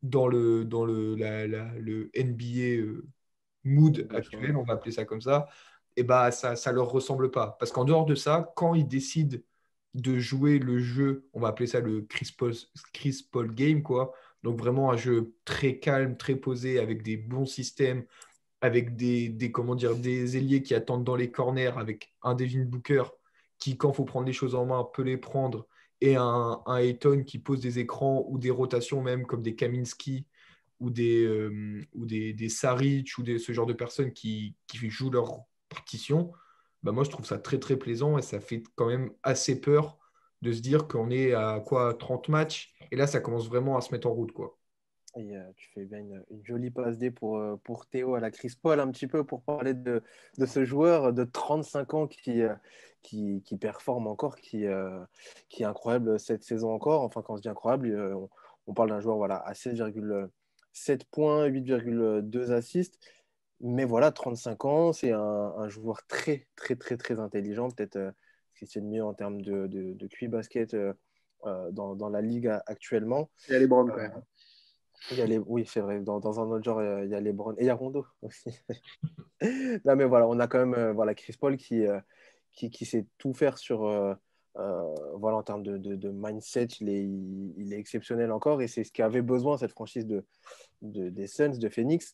dans le NBA mood actuel, on va appeler ça comme ça, et bah ça leur ressemble pas. Parce qu'en dehors de ça, quand ils décident de jouer le jeu, on va appeler ça le Chris Paul game, quoi. Donc vraiment un jeu très calme, très posé, avec des bons systèmes, avec comment dire, des ailiers qui attendent dans les corners, avec un Devin Booker qui, quand il faut prendre les choses en main, peut les prendre, et un Ayton qui pose des écrans ou des rotations même, comme des Kaminsky ou des Saric ce genre de personnes qui jouent leur partition. Bah moi, je trouve ça très, très plaisant et ça fait quand même assez peur de se dire qu'on est à quoi, 30 matchs, et là, ça commence vraiment à se mettre en route, quoi. Et, tu fais bien une jolie passe D pour Théo à la Chris Paul, un petit peu pour parler de ce joueur de 35 ans qui performe encore, qui est incroyable cette saison encore. Enfin, quand on se dit incroyable, on parle d'un joueur voilà, à 7,7 points, 8,2 assists. Mais voilà, 35 ans, c'est un joueur très, très, très, très intelligent. Peut-être que c'est le mieux en termes de QI basket dans la ligue actuellement. Il y a les Browns quand même. Oui, c'est vrai. Dans un autre genre, il y a LeBron et il y a Rondo aussi. Non, mais voilà, on a quand même voilà, Chris Paul qui sait tout faire voilà, en termes de mindset. Il est exceptionnel encore et c'est ce qu'avait besoin cette franchise des Suns, de Phoenix.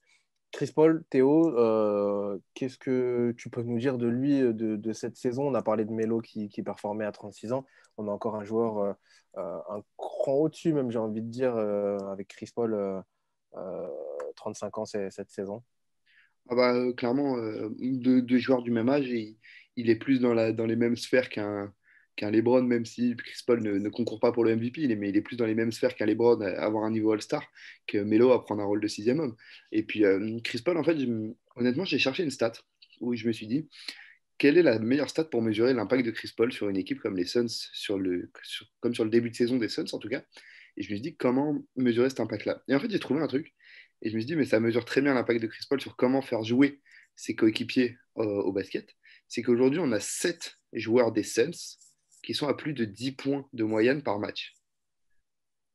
Chris Paul, Théo, qu'est-ce que tu peux nous dire de lui, de cette saison? On a parlé de Melo qui performait à 36 ans. On a encore un joueur un cran au-dessus, même j'ai envie de dire, avec Chris Paul, euh, 35 ans cette saison. Ah bah, clairement, deux joueurs du même âge, il est plus dans les mêmes sphères qu'un LeBron, même si Chris Paul ne concourt pas pour le MVP, mais il est plus dans les mêmes sphères qu'un LeBron à avoir un niveau All-Star, que Melo à prendre un rôle de sixième homme. Et puis Chris Paul, en fait, honnêtement, j'ai cherché une stat où je me suis dit, quelle est la meilleure stat pour mesurer l'impact de Chris Paul sur une équipe comme les Suns, comme sur le début de saison des Suns en tout cas. Et je me suis dit, comment mesurer cet impact-là? Et en fait, j'ai trouvé un truc. Et je me suis dit, mais ça mesure très bien l'impact de Chris Paul sur comment faire jouer ses coéquipiers au basket. C'est qu'aujourd'hui, on a 7 joueurs des Suns qui sont à plus de 10 points de moyenne par match.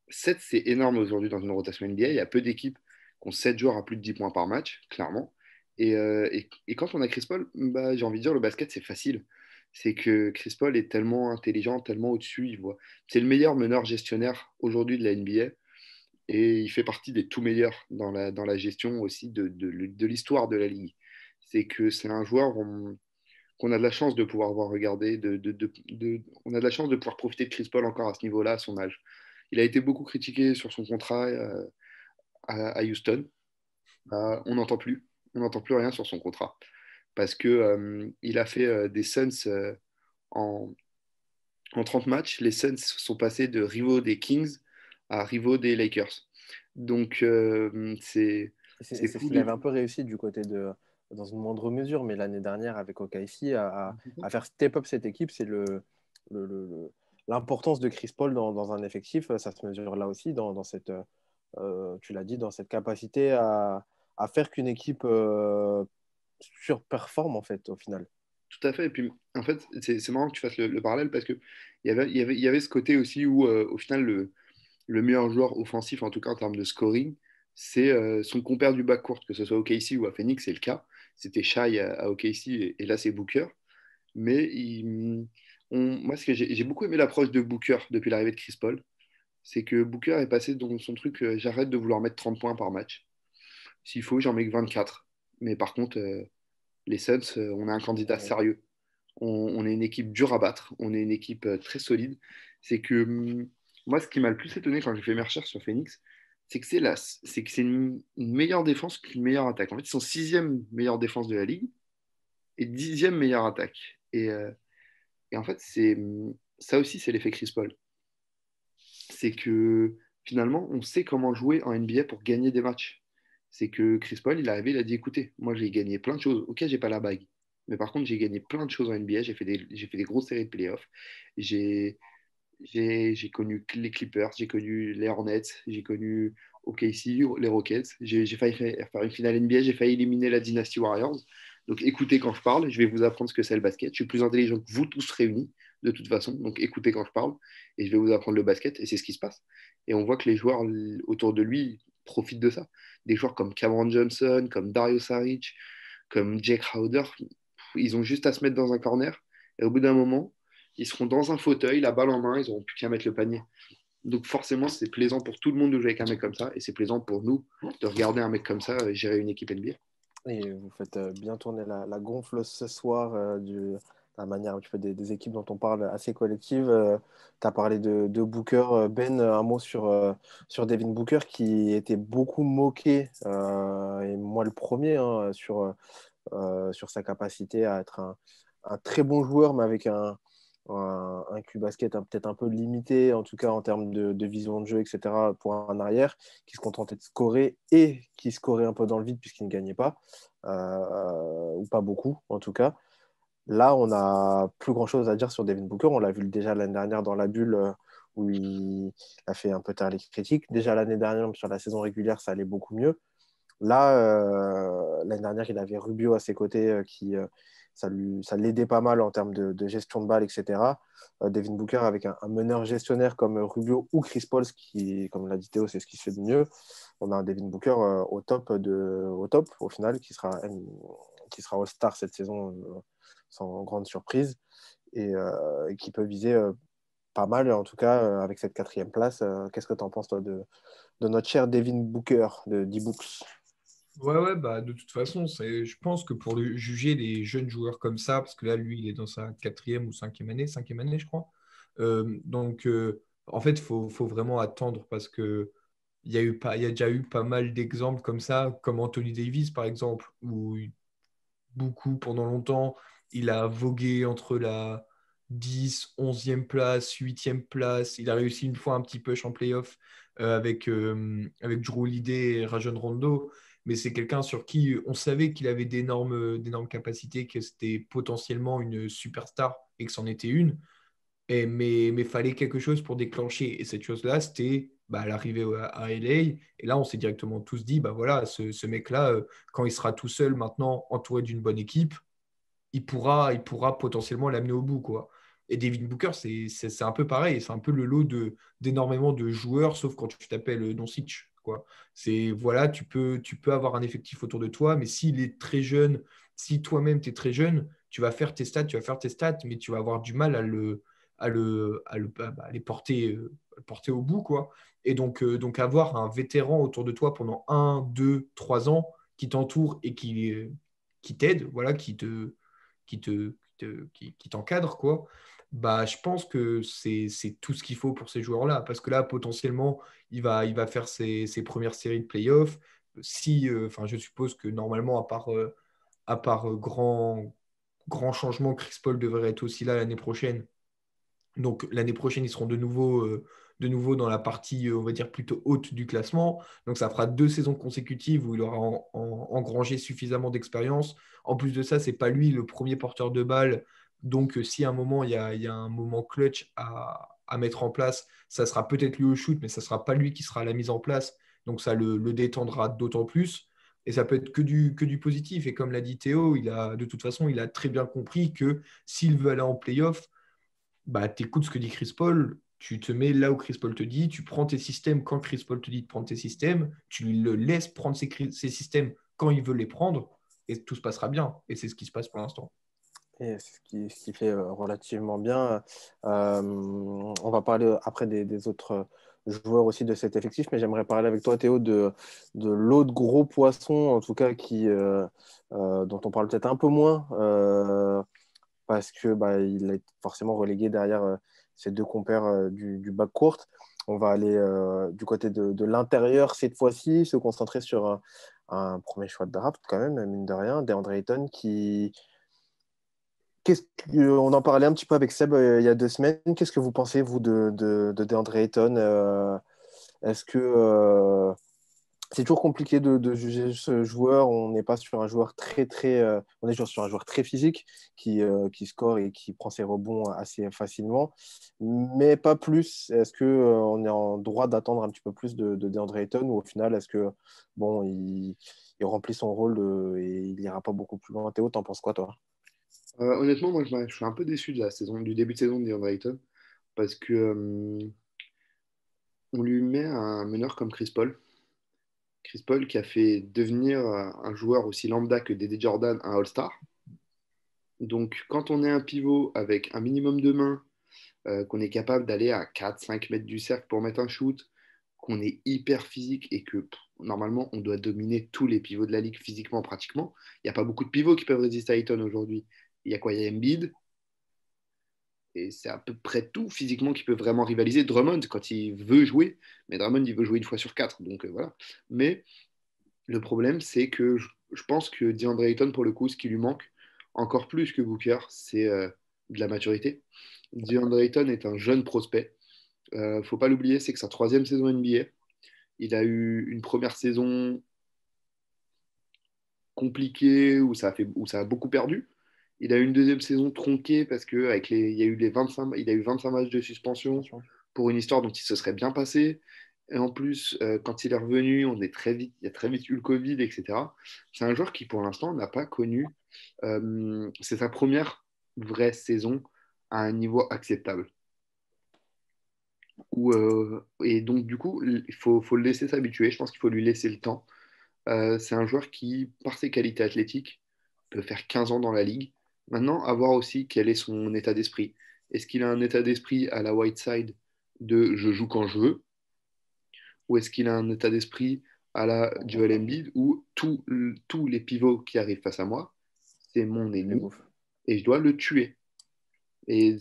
7, c'est énorme aujourd'hui dans une rotation NBA. Il y a peu d'équipes qui ont 7 joueurs à plus de 10 points par match, clairement. Et quand on a Chris Paul, bah, j'ai envie de dire, le basket, c'est facile. C'est que Chris Paul est tellement intelligent, tellement au-dessus. C'est le meilleur meneur gestionnaire aujourd'hui de la NBA. Et il fait partie des tout meilleurs dans la gestion aussi de l'histoire de la Ligue. C'est que c'est un joueur qu'on a de la chance de pouvoir voir regarder. On a de la chance de pouvoir profiter de Chris Paul encore à ce niveau-là, à son âge. Il a été beaucoup critiqué sur son contrat à Houston. On n'entend plus. On n'entend plus rien sur son contrat. Parce que il a fait des Suns en, en 30 matchs. Les Suns sont passés de rivaux des Kings à rivaux des Lakers. Donc, c'est C'est ce fou qu'il de... avait un peu réussi dans une moindre mesure, mais l'année dernière avec OKC, à faire step up cette équipe, c'est le- le- l'importance de Chris Paul dans un effectif. Ça se mesure là aussi, dans cette, tu l'as dit, dans cette capacité à faire qu'une équipe surperforme, en fait, au final. Tout à fait. Et puis, en fait, c'est marrant que tu fasses le parallèle parce qu'il y avait ce côté aussi où, au final, le meilleur joueur offensif, en tout cas en termes de scoring, c'est son compère du backcourt, que ce soit au OKC ou à Phoenix, c'est le cas. C'était Shai à OKC et là, c'est Booker. Mais moi, ce que j'ai beaucoup aimé l'approche de Booker depuis l'arrivée de Chris Paul, c'est que Booker est passé dans son truc, j'arrête de vouloir mettre 30 points par match. S'il faut, j'en mets que 24. Mais par contre, les Suns, on a un candidat sérieux. On est une équipe dure à battre. On est une équipe très solide. C'est que moi, ce qui m'a le plus étonné quand j'ai fait mes recherches sur Phoenix, c'est que c'est une meilleure défense qu'une meilleure attaque. En fait, ils sont sixième meilleure défense de la ligue et dixième meilleure attaque. Et en fait, ça aussi, c'est l'effet Chris Paul. C'est que finalement, on sait comment jouer en NBA pour gagner des matchs. C'est que Chris Paul, il est arrivé, il a dit, écoutez, moi j'ai gagné plein de choses. Ok, j'ai pas la bague, mais par contre, j'ai gagné plein de choses en NBA. J'ai fait des grosses séries de playoffs. J'ai j'ai connu les Clippers, j'ai connu les Hornets, j'ai connu OKC, les Rockets. J'ai failli faire une finale NBA, j'ai failli éliminer la Dynasty Warriors. Donc écoutez quand je parle, je vais vous apprendre ce que c'est le basket. Je suis plus intelligent que vous tous réunis, de toute façon. Donc écoutez quand je parle, et je vais vous apprendre le basket, et c'est ce qui se passe. Et on voit que les joueurs autour de lui profitent de ça. Des joueurs comme Cameron Johnson, comme Dario Saric, comme Jake Crowder, ils ont juste à se mettre dans un corner, et au bout d'un moment, Ils seront dans un fauteuil, la balle en main, ils n'auront plus qu'à mettre le panier. Donc forcément, c'est plaisant pour tout le monde de jouer avec un mec comme ça, et c'est plaisant pour nous de regarder un mec comme ça gérer une équipe NBA. Et vous faites bien tourner la gonfle ce soir la manière un petit peu des équipes dont on parle assez collectives. Tu as parlé de Booker. Ben, un mot sur Devin Booker qui était beaucoup moqué, et moi le premier, hein, sur sa capacité à être un très bon joueur, mais avec un Q basket peut-être un peu limité, en tout cas en termes de vision de jeu, etc., pour un arrière, qui se contentait de scorer et qui scorait un peu dans le vide puisqu'il ne gagnait pas, ou pas beaucoup en tout cas. Là, on n'a plus grand-chose à dire sur Devin Booker. On l'a vu déjà l'année dernière dans la bulle où il a fait un peu taire les critiques. Déjà l'année dernière, sur la saison régulière, ça allait beaucoup mieux. Là, l'année dernière, il avait Rubio à ses côtés ça l'aidait pas mal en termes de gestion de balle, etc. Devin Booker avec un meneur gestionnaire comme Rubio ou Chris Paul, qui, comme l'a dit Théo, c'est ce qui se fait de mieux. On a un Devin Booker au top, au final, qui sera All-Star cette saison sans grande surprise et qui peut viser pas mal, en tout cas, avec cette 4e place. Qu'est-ce que tu en penses, toi, de notre cher Devin Booker de D-Books? Ouais, bah de toute façon, je pense que pour juger les jeunes joueurs comme ça, parce que là, lui, il est dans sa 4e ou 5e année, je crois. En fait, faut vraiment attendre parce que il y a déjà eu pas mal d'exemples comme ça, comme Anthony Davis, par exemple, où beaucoup, pendant longtemps, il a vogué entre la 10, 11e place, 8e place. Il a réussi une fois un petit push en playoff avec Drew Holiday et Rajon Rondo. Mais c'est quelqu'un sur qui on savait qu'il avait d'énormes capacités, que c'était potentiellement une superstar et que c'en était une. Mais fallait quelque chose pour déclencher. Et cette chose-là, c'était l'arrivée à LA. Et là, on s'est directement tous dit, bah voilà, ce mec-là, quand il sera tout seul maintenant, entouré d'une bonne équipe, il pourra potentiellement l'amener au bout, quoi. Et Devin Booker, c'est un peu pareil. C'est un peu le lot d'énormément de joueurs, sauf quand tu t'appelles Doncic, quoi. Voilà, tu peux avoir un effectif autour de toi, mais s'il est très jeune, si toi-même tu es très jeune, tu vas faire tes stats, mais tu vas avoir du mal à les porter au bout, quoi. Et donc avoir un vétéran autour de toi pendant 1, 2, 3 ans qui t'entoure et qui t'aide, voilà, qui t'encadre, quoi. Bah, je pense que c'est tout ce qu'il faut pour ces joueurs-là. Parce que là, potentiellement, il va faire ses premières séries de playoffs. Si, enfin, je suppose que normalement, à part grand changement, Chris Paul devrait être aussi là l'année prochaine. Donc l'année prochaine, ils seront de nouveau dans la partie, on va dire, plutôt haute du classement. Donc ça fera 2 saisons consécutives où il aura engrangé suffisamment d'expérience. En plus de ça, c'est pas lui le premier porteur de balle. Donc si à un moment, il y a un moment clutch à mettre en place, ça sera peut-être lui au shoot, mais ça ne sera pas lui qui sera à la mise en place. Donc ça le détendra d'autant plus. Et ça peut être que du positif. Et comme l'a dit Théo, de toute façon, il a très bien compris que s'il veut aller en playoff, bah, tu écoutes ce que dit Chris Paul, tu te mets là où Chris Paul te dit, tu prends tes systèmes quand Chris Paul te dit de prendre tes systèmes, tu le laisses prendre ses systèmes quand il veut les prendre, et tout se passera bien. Et c'est ce qui se passe pour l'instant. Et c'est ce qui fait relativement bien. On va parler après des autres joueurs aussi de cet effectif, mais j'aimerais parler avec toi, Théo, de l'autre gros poisson, en tout cas, dont on parle peut-être un peu moins, parce que il est forcément relégué derrière ses deux compères du backcourt. On va aller du côté de l'intérieur cette fois-ci, se concentrer sur un premier choix de draft, quand même, mine de rien, DeAndre Ayton, on en parlait un petit peu avec Seb il y a 2 semaines. Qu'est-ce que vous pensez, vous, de DeAndre Ayton? Est-ce que c'est toujours compliqué de juger ce joueur? On n'est pas sur un joueur très, très. On est sur un joueur très physique qui score et qui prend ses rebonds assez facilement, mais pas plus. Est-ce que on est en droit d'attendre un petit peu plus de DeAndre Ayton ou au final, est-ce que bon, il remplit son rôle et il ira pas beaucoup plus loin? Théo, t'en penses quoi, toi? Honnêtement, moi, je suis un peu déçu de la saison, du début de saison de DeAndre Ayton parce que on lui met un meneur comme Chris Paul. Chris Paul qui a fait devenir un joueur aussi lambda que Dédé Jordan un All-Star. Donc, quand on est un pivot avec un minimum de main, qu'on est capable d'aller à 4-5 mètres du cercle pour mettre un shoot, qu'on est hyper physique et que normalement on doit dominer tous les pivots de la ligue physiquement pratiquement. Il n'y a pas beaucoup de pivots qui peuvent résister à Ayton aujourd'hui. Il y a quoi? Il y a Embiid et c'est à peu près tout physiquement qui peut vraiment rivaliser. Drummond quand il veut jouer, mais Drummond il veut jouer une fois sur quatre, donc voilà. Mais le problème c'est que je pense que DeAndre Ayton pour le coup, ce qui lui manque encore plus que Booker, c'est de la maturité. DeAndre Ayton est un jeune prospect. Faut pas l'oublier, c'est que sa troisième saison NBA. Il a eu une première saison compliquée où ça a beaucoup perdu. Il a eu une deuxième saison tronquée parce que il y a eu il a eu 25 matchs de suspension pour une histoire dont il se serait bien passé. Et en plus, quand il est revenu, il y a très vite eu le Covid, etc. C'est un joueur qui, pour l'instant, n'a pas connu. C'est sa première vraie saison à un niveau acceptable. Et donc, du coup, faut le laisser s'habituer. Je pense qu'il faut lui laisser le temps. C'est un joueur qui, par ses qualités athlétiques, peut faire 15 ans dans la ligue. Maintenant, à voir aussi quel est son état d'esprit. Est-ce qu'il a un état d'esprit à la Whiteside de je joue quand je veux, ou est-ce qu'il a un état d'esprit à la Joel Embiid où tous les pivots qui arrivent face à moi, c'est mon ennemi et je dois le tuer. Et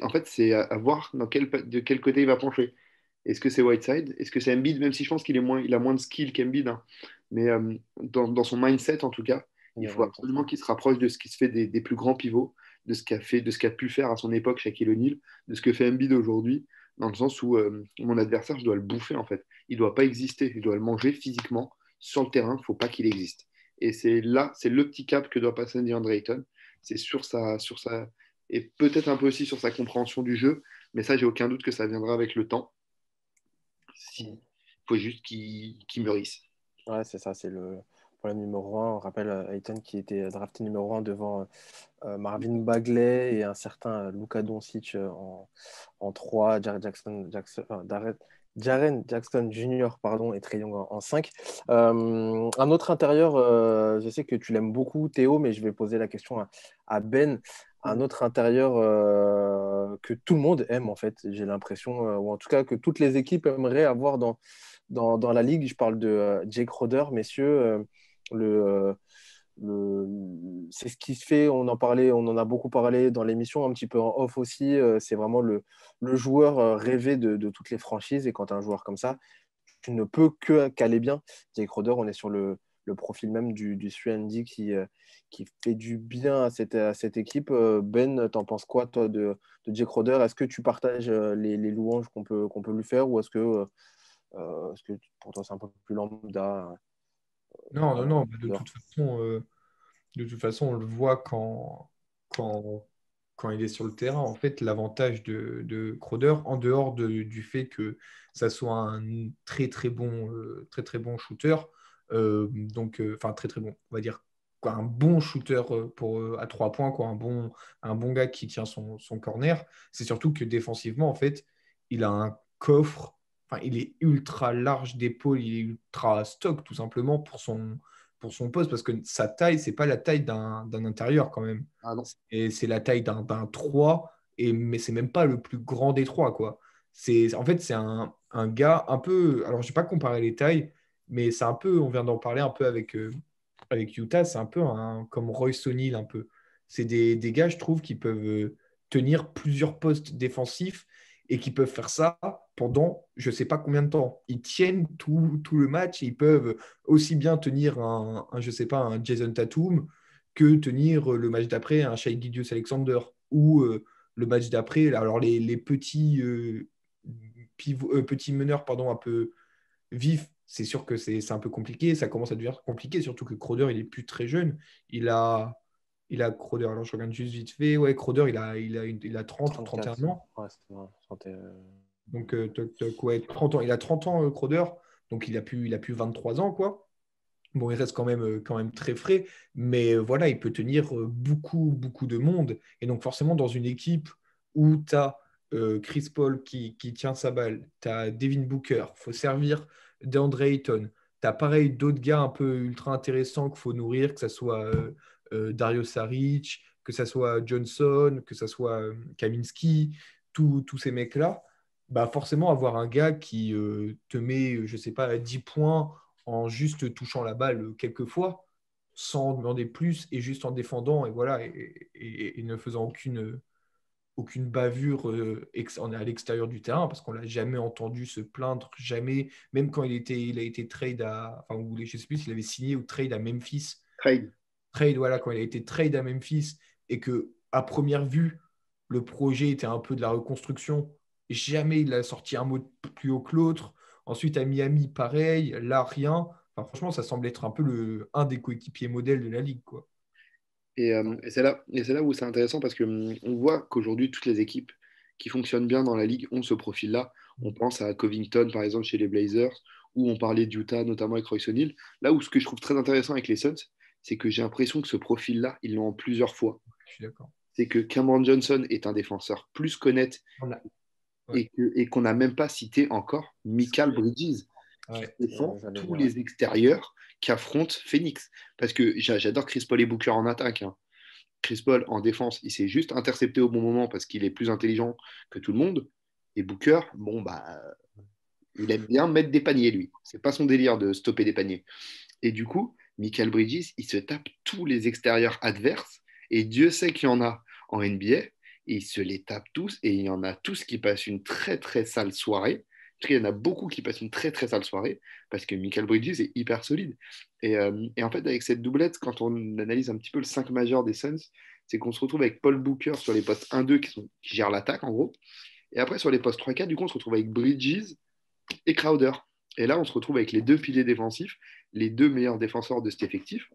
en fait, c'est à voir de quel côté il va pencher. Est-ce que c'est Whiteside? Est-ce que c'est Embiid? Même si je pense il a moins de skill qu'Embiid, hein. Mais dans son mindset, en tout cas, il faut absolument qu'il se rapproche de ce qui se fait des plus grands pivots, de ce qu'a pu faire à son époque Shaquille O'Neal, de ce que fait Embiid aujourd'hui, dans le sens où mon adversaire, je dois le bouffer, en fait. Il ne doit pas exister, je dois le manger physiquement sur le terrain, il ne faut pas qu'il existe. Et c'est le petit cap que doit passer DeAndre Ayton. C'est sur sa et peut-être un peu aussi sur sa compréhension du jeu, mais ça, j'ai aucun doute que ça viendra avec le temps. Il faut juste qu'il mûrisse. Ouais, c'est ça, c'est le problème numéro un. On rappelle Ayton qui était drafté numéro un devant Marvin Bagley et un certain Luka Doncic en 3, Jaren Jackson Jr. pardon, et Trae Young en 5. Un autre intérieur, je sais que tu l'aimes beaucoup, Théo, mais je vais poser la question à Ben. Un autre intérieur que tout le monde aime, en fait, j'ai l'impression, ou en tout cas que toutes les équipes aimeraient avoir dans la ligue. Je parle de Jake Crowder, messieurs. C'est ce qui se fait, on en a beaucoup parlé dans l'émission, un petit peu en off aussi. C'est vraiment le joueur rêvé de toutes les franchises. Et quand tu as un joueur comme ça, tu ne peux qu'aller bien. Jake Crowder, on est sur le profil même du 3&D qui fait du bien à cette équipe. Ben, t'en penses quoi, toi, de Jake Crowder? Est-ce que tu partages les louanges qu'on peut lui faire, ou est-ce que pour toi, c'est un peu plus lambda? Non, non, Voilà, non, bah, de toute façon, on le voit quand, quand il est sur le terrain. En fait, l'avantage de Crowder, en dehors du fait que ça soit un très très bon shooter, enfin très très bon, on va dire quoi, un bon shooter à 3 points, quoi, un bon gars qui tient son corner. C'est surtout que défensivement, en fait, il a un coffre. Enfin, il est ultra large d'épaule, il est ultra stock tout simplement pour son poste, parce que sa taille, c'est pas la taille d'un intérieur quand même. Ah non. Et c'est la taille d'un 3, mais c'est même pas le plus grand des 3, quoi. En fait, c'est un gars un peu. Alors, je vais pas comparer les tailles, mais c'est un peu. On vient d'en parler un peu avec Utah, c'est un peu comme Royce O'Neal, un peu. C'est des gars, je trouve, qui peuvent tenir plusieurs postes défensifs et qui peuvent faire ça pendant je sais pas combien de temps. Ils tiennent tout le match et ils peuvent aussi bien tenir je sais pas, un Jason Tatum que tenir le match d'après un Shai Gilgeous-Alexander ou le match d'après. Alors les petits, petits meneurs pardon, un peu vifs, c'est sûr que c'est un peu compliqué. Ça commence à devenir compliqué, surtout que Crowder, il est plus très jeune. Il a Crowder, alors je regarde juste vite fait. Ouais, Crowder, il a 30 ou 31 ans. Ouais, c'est vrai, 31. Donc, ouais, 30 ans. Il a 30 ans, Crowder. Donc, il a plus 23 ans, quoi. Bon, il reste quand même très frais, mais voilà, il peut tenir beaucoup, beaucoup de monde. Et donc, forcément, dans une équipe où tu as Chris Paul qui tient sa balle, tu as Devin Booker, il faut servir DeAndre Ayton, tu as pareil d'autres gars un peu ultra intéressants qu'il faut nourrir, que ce soit Dario Saric, que ça soit Johnson, que ça soit Kaminski, tous ces mecs-là, bah forcément avoir un gars qui te met, je sais pas, 10 points en juste touchant la balle quelques fois, sans demander plus et juste en défendant et voilà, et ne faisant aucune bavure à l'extérieur du terrain, parce qu'on l'a jamais entendu se plaindre, jamais, même quand il a été trade enfin, je sais plus s'il avait signé ou trade à Memphis. Trade. Trade, voilà, quand il a été trade à Memphis et que à première vue, le projet était un peu de la reconstruction, jamais il a sorti un mot plus haut que l'autre. Ensuite, à Miami, pareil, là, rien. Enfin, franchement, ça semble être un peu un des coéquipiers modèles de la ligue, quoi. Et c'est là où c'est intéressant parce qu'on voit qu'aujourd'hui, toutes les équipes qui fonctionnent bien dans la ligue ont ce profil-là. On pense à Covington, par exemple, chez les Blazers, ou on parlait d'Utah, notamment avec Royce O'Neal. Là où ce que je trouve très intéressant avec les Suns, c'est que j'ai l'impression que ce profil-là, ils l'ont en plusieurs fois. Je suis d'accord. C'est que Cameron Johnson est un défenseur plus qu'honnête Ouais. et qu'on n'a même pas cité encore Mikal Bridges, qui Ouais. défend J'allais tous dire, les extérieurs qu'affronte Phoenix. Parce que j'adore Chris Paul et Booker en attaque, hein. Chris Paul en défense, il s'est juste intercepté au bon moment parce qu'il est plus intelligent que tout le monde. Et Booker, bon, bah, il aime bien mettre des paniers, lui. C'est pas son délire de stopper des paniers. Et du coup, Michael Bridges, il se tape tous les extérieurs adverses. Et Dieu sait qu'il y en a en NBA. Et il se les tape tous. Et il y en a tous qui passent une très, très sale soirée. Parce qu'il y en a beaucoup qui passent une très, très sale soirée. Parce que Michael Bridges est hyper solide. Et en fait, avec cette doublette, quand on analyse un petit peu le 5 majeur des Suns, c'est qu'on se retrouve avec Paul Booker sur les postes 1-2 qui gèrent l'attaque, en gros. Et après, sur les postes 3-4, du coup, on se retrouve avec Bridges et Crowder. Et là, on se retrouve avec les deux piliers défensifs, les deux meilleurs défenseurs de cet effectif.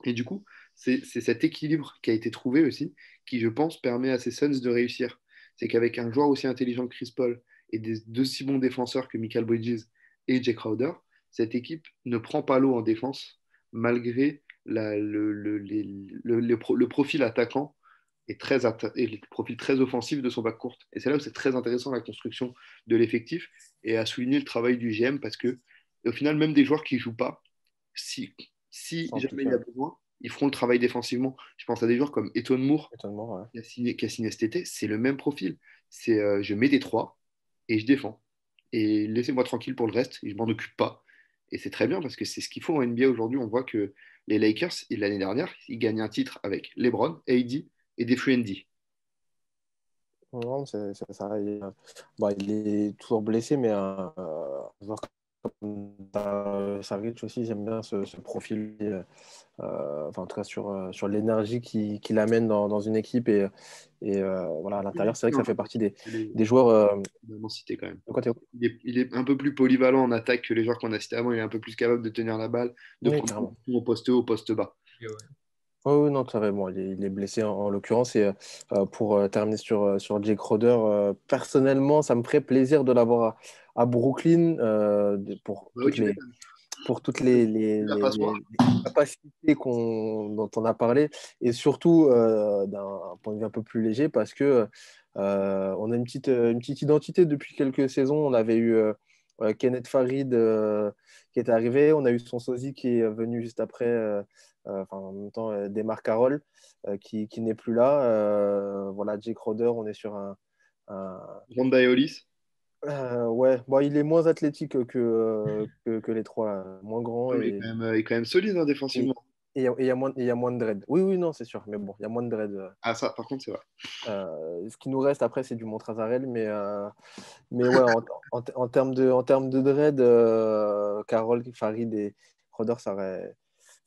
Et du coup, c'est cet équilibre qui a été trouvé aussi, qui, je pense, permet à ces Suns de réussir. C'est qu'avec un joueur aussi intelligent que Chris Paul et deux si bons défenseurs que Michael Bridges et Jay Crowder, cette équipe ne prend pas l'eau en défense, malgré le profil attaquant et le profil très offensif de son backcourt. Et c'est là où c'est très intéressant la construction de l'effectif et à souligner le travail du GM parce que, au final, même des joueurs qui ne jouent pas, si jamais il y a besoin, ils feront le travail défensivement. Je pense à des joueurs comme Eton Moore, étonnement, ouais. qui a signé cet été, c'est le même profil. C'est je mets des trois et je défends. Et laissez-moi tranquille pour le reste, et je m'en occupe pas. Et c'est très bien parce que c'est ce qu'il faut en NBA aujourd'hui. On voit que les Lakers, l'année dernière, ils gagnent un titre avec LeBron, AD et des free and D. Non, ça, bon, il est toujours blessé, mais un joueur comme Saric aussi, j'aime bien ce profil, enfin, en tout cas sur l'énergie qu'il amène dans une équipe. Et voilà, à l'intérieur, c'est vrai que ça fait partie des joueurs. Vraiment cité quand même. De quoi, Théo? Il est un peu plus polyvalent en attaque que les joueurs qu'on a cités avant. Il est un peu plus capable de tenir la balle, de Oui, prendre carrément. au poste haut, au poste bas. Et ouais. Oui, oui, non, tout à fait. Bon, il est blessé en l'occurrence. Et pour terminer sur Jake Crowder, personnellement, ça me ferait plaisir de l'avoir à Brooklyn pour Bah oui, toutes tu les, m'étonnes. pour toutes les, Tu les, la les- passoire. les capacités dont on a parlé. Et surtout d'un point de vue un peu plus léger parce que on a une petite identité depuis quelques saisons. On avait eu Kenneth Farid qui est arrivé. On a eu son sosie qui est venu juste après. Enfin, en même temps, Demar Carroll qui n'est plus là. Voilà, Jake Crowder, on est sur un- Randa et Hollis. ouais, bon, il est moins athlétique que les trois, là. Moins grand Ouais, mais il est quand même solide hein, et défensivement. il y a moins de dread. Oui, oui, non, c'est sûr, mais bon, il y a moins de dread. Ah, ça, par contre, c'est vrai. Ce qui nous reste après, c'est du Montrezarel, mais ouais, en termes de dread, Carroll, Farid et Roder,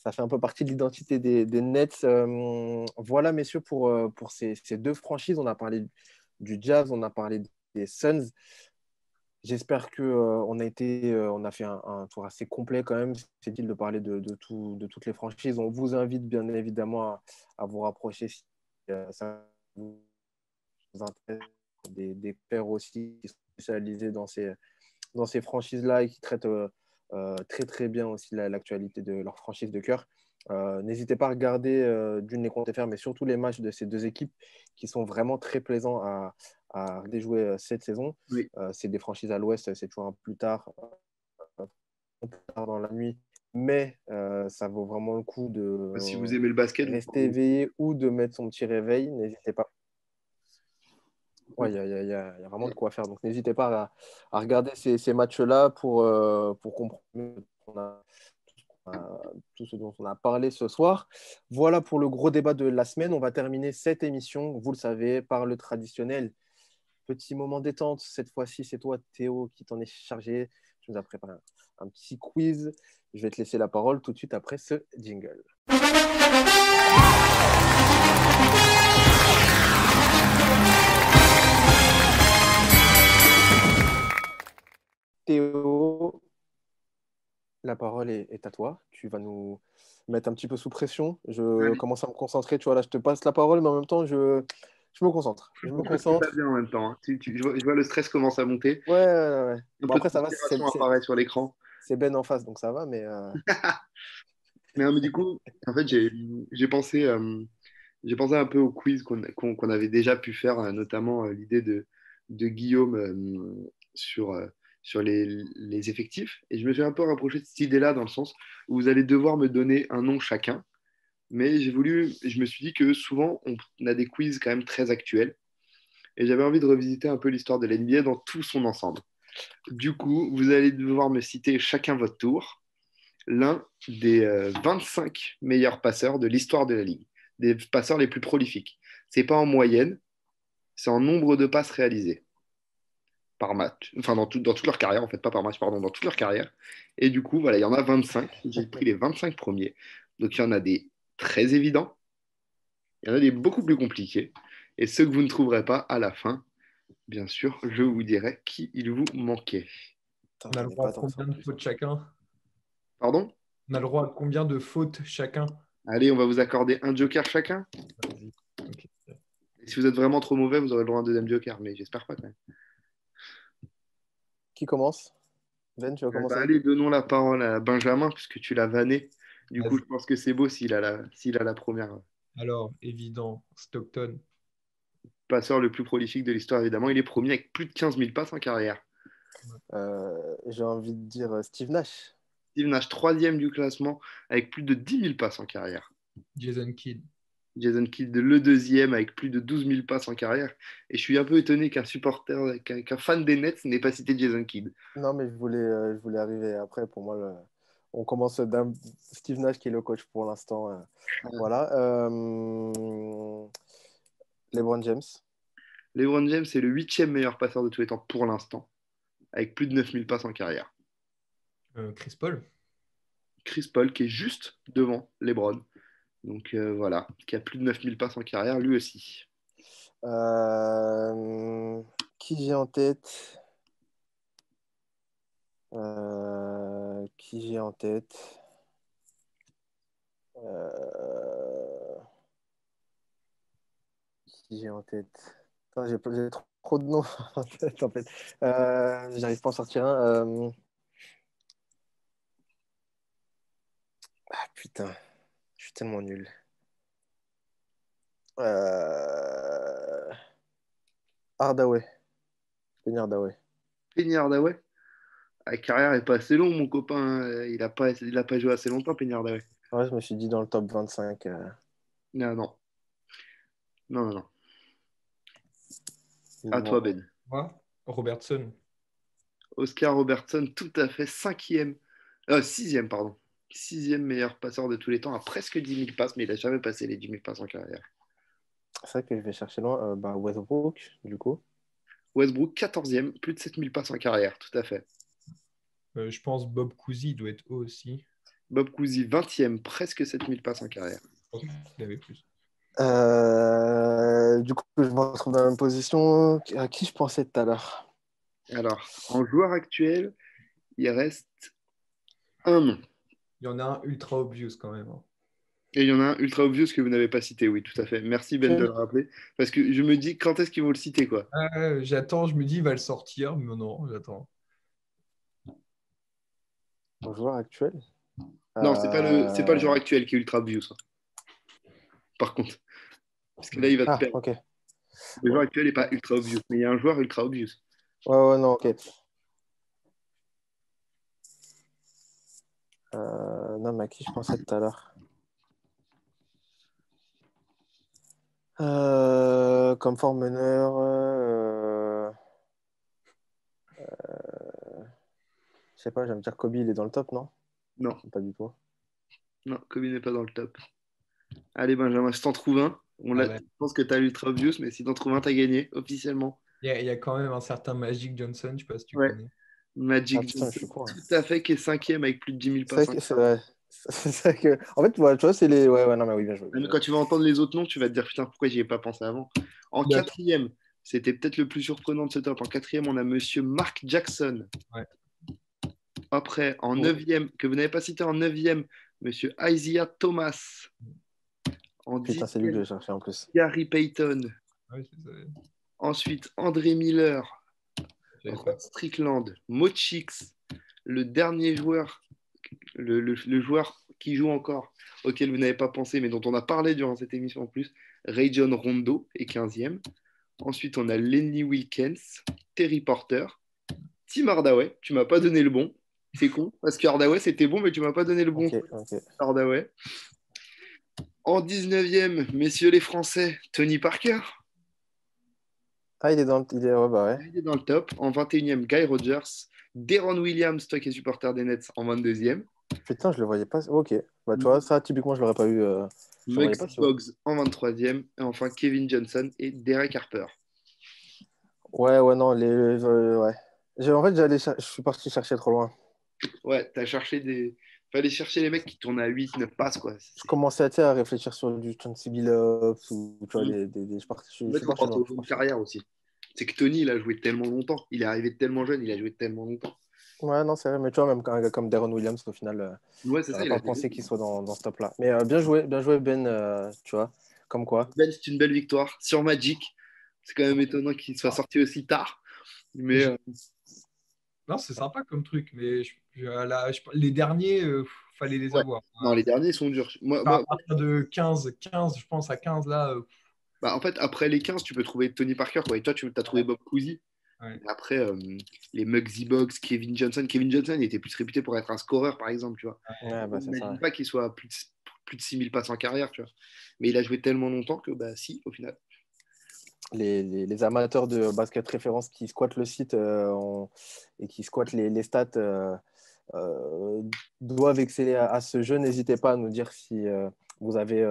ça fait un peu partie de l'identité des Nets. Voilà, messieurs, pour ces deux franchises, on a parlé du Jazz, on a parlé des Suns. J'espère que on a fait un tour assez complet quand même. C'est utile de parler de toutes les franchises. On vous invite bien évidemment à vous rapprocher si ça vous intéresse, des pairs aussi qui sont spécialisés dans ces franchises-là et qui traitent très très bien aussi l'actualité de leur franchise de cœur. N'hésitez pas à regarder d'une les comptes FR, mais surtout les matchs de ces deux équipes qui sont vraiment très plaisants à déjouer cette saison. Oui. C'est des franchises à l'ouest, c'est toujours un plus tard dans la nuit. mais ça vaut vraiment le coup de Si vous aimez le basket, rester éveillé ou de mettre son petit réveil. N'hésitez pas. Ouais, il y a vraiment de quoi faire. Donc, n'hésitez pas à regarder ces matchs-là pour comprendre mieux tout ce dont on a parlé ce soir. Voilà pour le gros débat de la semaine. On va terminer cette émission, vous le savez, par le traditionnel petit moment détente. Cette fois-ci, c'est toi, Théo, qui t'en est chargé. Tu nous as préparé un petit quiz. Je vais te laisser la parole tout de suite après ce jingle. Théo, la parole est à toi. Tu vas nous mettre un petit peu sous pression. Je commence à me concentrer. Tu vois, là, je te passe la parole, mais en même temps, je me concentre. Je me on fait tout ça concentre. bien en même temps. Hein. Je vois le stress commence à monter. Ouais, ouais, ouais. Un Bon, peu de après, ça va. transpiration apparaît sur l'écran. C'est Ben en face, donc ça va. Mais Mais du coup, en fait, j'ai pensé, j'ai pensé un peu au quiz qu'on avait déjà pu faire, notamment l'idée de Guillaume sur, sur les effectifs. Et je me suis un peu rapproché de cette idée-là dans le sens où vous allez devoir me donner un nom chacun. Mais je me suis dit que souvent, on a des quiz quand même très actuels. Et j'avais envie de revisiter un peu l'histoire de l'NBA dans tout son ensemble. Du coup, vous allez devoir me citer chacun votre tour l'un des 25 meilleurs passeurs de l'histoire de la Ligue, des passeurs les plus prolifiques. C'est pas en moyenne, c'est en nombre de passes réalisées par match, enfin dans toute leur carrière, en fait, pas par match, pardon, dans toute leur carrière. Et du coup, voilà, il y en a 25. J'ai pris les 25 premiers. Donc il y en a des très évidents, il y en a des beaucoup plus compliqués. Et ceux que vous ne trouverez pas à la fin, bien sûr, je vous dirai qui il vous manquait. On a le droit à combien de fautes chacun? Pardon? On a le droit à combien de fautes chacun? Allez, on va vous accorder un joker chacun. Vas-y. Ok. Et si vous êtes vraiment trop mauvais, vous aurez le droit à un deuxième joker, mais j'espère pas quand même. qui commence? Ben, tu vas commencer? Allez, donnons la parole à Benjamin, puisque tu l'as vanné. Du coup, Vas-y. je pense que c'est beau s'il a la première Alors, évident, Stockton. passeur le plus prolifique de l'histoire, évidemment. Il est premier avec plus de 15 000 passes en carrière. J'ai envie de dire Steve Nash. Steve Nash, troisième du classement, avec plus de 10 000 passes en carrière. Jason Kidd. Jason Kidd, le deuxième, avec plus de 12 000 passes en carrière. Et je suis un peu étonné qu'un fan des Nets n'ait pas cité Jason Kidd. Non, mais je voulais arriver après. Pour moi, on commence d'un Steve Nash qui est le coach pour l'instant. Voilà. LeBron James. LeBron James est le huitième meilleur passeur de tous les temps pour l'instant, avec plus de 9 000 passes en carrière. Chris Paul. Chris Paul, qui est juste devant LeBron. Donc voilà, qui a plus de 9 000 passes en carrière, lui aussi. Qui j'ai en tête? Qui j'ai en tête? Qui j'ai en tête? Attends, j'ai trop de noms en tête, en fait. J'arrive pas à en sortir un. Ah putain, je suis tellement nul. Euh... Hardaway. Penny Hardaway. Penny Hardaway, la carrière est pas assez longue, mon copain. Hein. Il a pas joué assez longtemps, Penny Hardaway. Ouais, je me suis dit dans le top 25. Non, non. Non, non, non. À Dis-moi. toi, Ben. Moi, Robertson. Oscar Robertson, tout à fait cinquième. Sixième, pardon. Sixième meilleur passeur de tous les temps, à presque 10 000 passes, mais il n'a jamais passé les 10 000 passes en carrière. C'est vrai que je vais chercher loin. Westbrook, du coup. Westbrook, 14e, plus de 7 000 passes en carrière, tout à fait. Je pense Bob Cousy doit être haut aussi. Bob Cousy, 20e, presque 7 000 passes en carrière. Je pense qu'il avait plus. Du coup, je me retrouve dans la même position. À qui je pensais tout à l'heure? Alors, en joueur actuel, il reste un nom. Il y en a un ultra obvious quand même. Hein. Et il y en a un ultra obvious que vous n'avez pas cité, oui, tout à fait. Merci Ben de le rappeler. Parce que je me dis, quand est-ce qu'ils vont le citer, quoi? J'attends, je me dis, il va le sortir, mais non, j'attends. Un joueur actuel? Non, c'est pas le joueur actuel qui est ultra obvious. Hein. Par contre. Parce que là, il va te perdre. Ok. Le joueur actuel n'est pas ultra obvious, mais il y a un joueur ultra obvious. Ouais, non, ok. Non, mais à qui je pensais tout à l'heure? Comme fort meneur, je sais pas, j'aime dire Kobe, il est dans le top, non? Non, Pas du tout. non, Kobe n'est pas dans le top. Allez, Benjamin, si t'en trouves un, Allez. je pense que t'as l'ultra obvious, mais si t'en trouves un, t'as gagné, officiellement. Il y a quand même un certain Magic Johnson, je sais pas si tu Ouais. connais. Magic Ah putain, je Johnson, suis con, hein. tout à fait, qui est cinquième avec plus de 10 000 C'est passes vrai en que c'est carrière. vrai. C'est vrai que. En fait, voilà, tu vois, c'est les. Ouais, ouais, non, mais oui, bien joué. Mais quand tu vas entendre les autres noms, tu vas te dire, putain, pourquoi j'y ai pas pensé avant? En Ouais. quatrième, c'était peut-être le plus surprenant de ce top. En quatrième, on a monsieur Mark Jackson. Ouais. Après, en Oh. neuvième, que vous n'avez pas cité en neuvième, monsieur Isaiah Thomas. En Putain, c'est lui que dixième, j'ai cherché en plus. Gary Payton. Ouais, je Ensuite, André Miller, savais pas. Rod Strickland, Mo Cheeks, le dernier joueur, le joueur qui joue encore, auquel vous n'avez pas pensé, mais dont on a parlé durant cette émission en plus, Ray John Rondo est 15e. Ensuite, on a Lenny Wilkens, Terry Porter, Tim Hardaway. Tu m'as pas donné le bon. C'est con, parce que Hardaway, c'était bon, mais tu m'as pas donné le bon Ok, ok. Hardaway. En 19e, messieurs les Français, Tony Parker. Ah, il est dans le. Il est... Ouais, bah ouais. Il est dans le top. En 21e, Guy Rogers. Deron Williams, toi qui es supporter des Nets, en 22e. Putain, je le voyais pas. Ok. Bah, tu vois, ça, typiquement, je l'aurais pas eu. Je le voyais pas Muggsy si haut. Bogues en 23e. Et enfin, Kevin Johnson et Derek Harper. Ouais, ouais, non, ouais. En fait, je suis parti chercher trop loin. Ouais, t'as cherché des. Fallait chercher les mecs qui tournent à 8, 9 passes, quoi. Je commençais tu sais, à réfléchir sur du Chauncey Billups ou tu vois, je Mettre suis en parti partie loin. au long de carrière aussi. C'est que Tony, il a joué tellement longtemps. Il est arrivé tellement jeune, il a joué tellement longtemps. Ouais, non, c'est vrai, mais tu vois, même un gars comme Deron Williams, au final, Ouais, c'est ça, j'aurais il a pas été bon. pensé qu'il soit dans ce top-là. Mais bien joué, Ben, tu vois, comme quoi. Ben, c'est une belle victoire sur Magic. C'est quand même étonnant qu'il soit sorti aussi tard. Mais Non, c'est sympa comme truc, mais les derniers, fallait les ouais, avoir. non, les derniers sont durs. À partir de 15, je pense à 15 là. Bah, en fait, après les 15, tu peux trouver Tony Parker, quoi. Et toi, tu as trouvé Bob Cousy. Ouais. Après, les Muggsy Bogues, Kevin Johnson. Kevin Johnson, il était plus réputé pour être un scoreur, par exemple, tu vois. Ouais, bah, c'est ça. N'imagine Ouais. pas qu'il soit à plus de 6000 passes en carrière, tu vois. Mais il a joué tellement longtemps que, bah, si, au final. Les amateurs de basket référence qui squattent le site et qui squattent les stats euh, doivent exceller à ce jeu. N'hésitez pas à nous dire si vous avez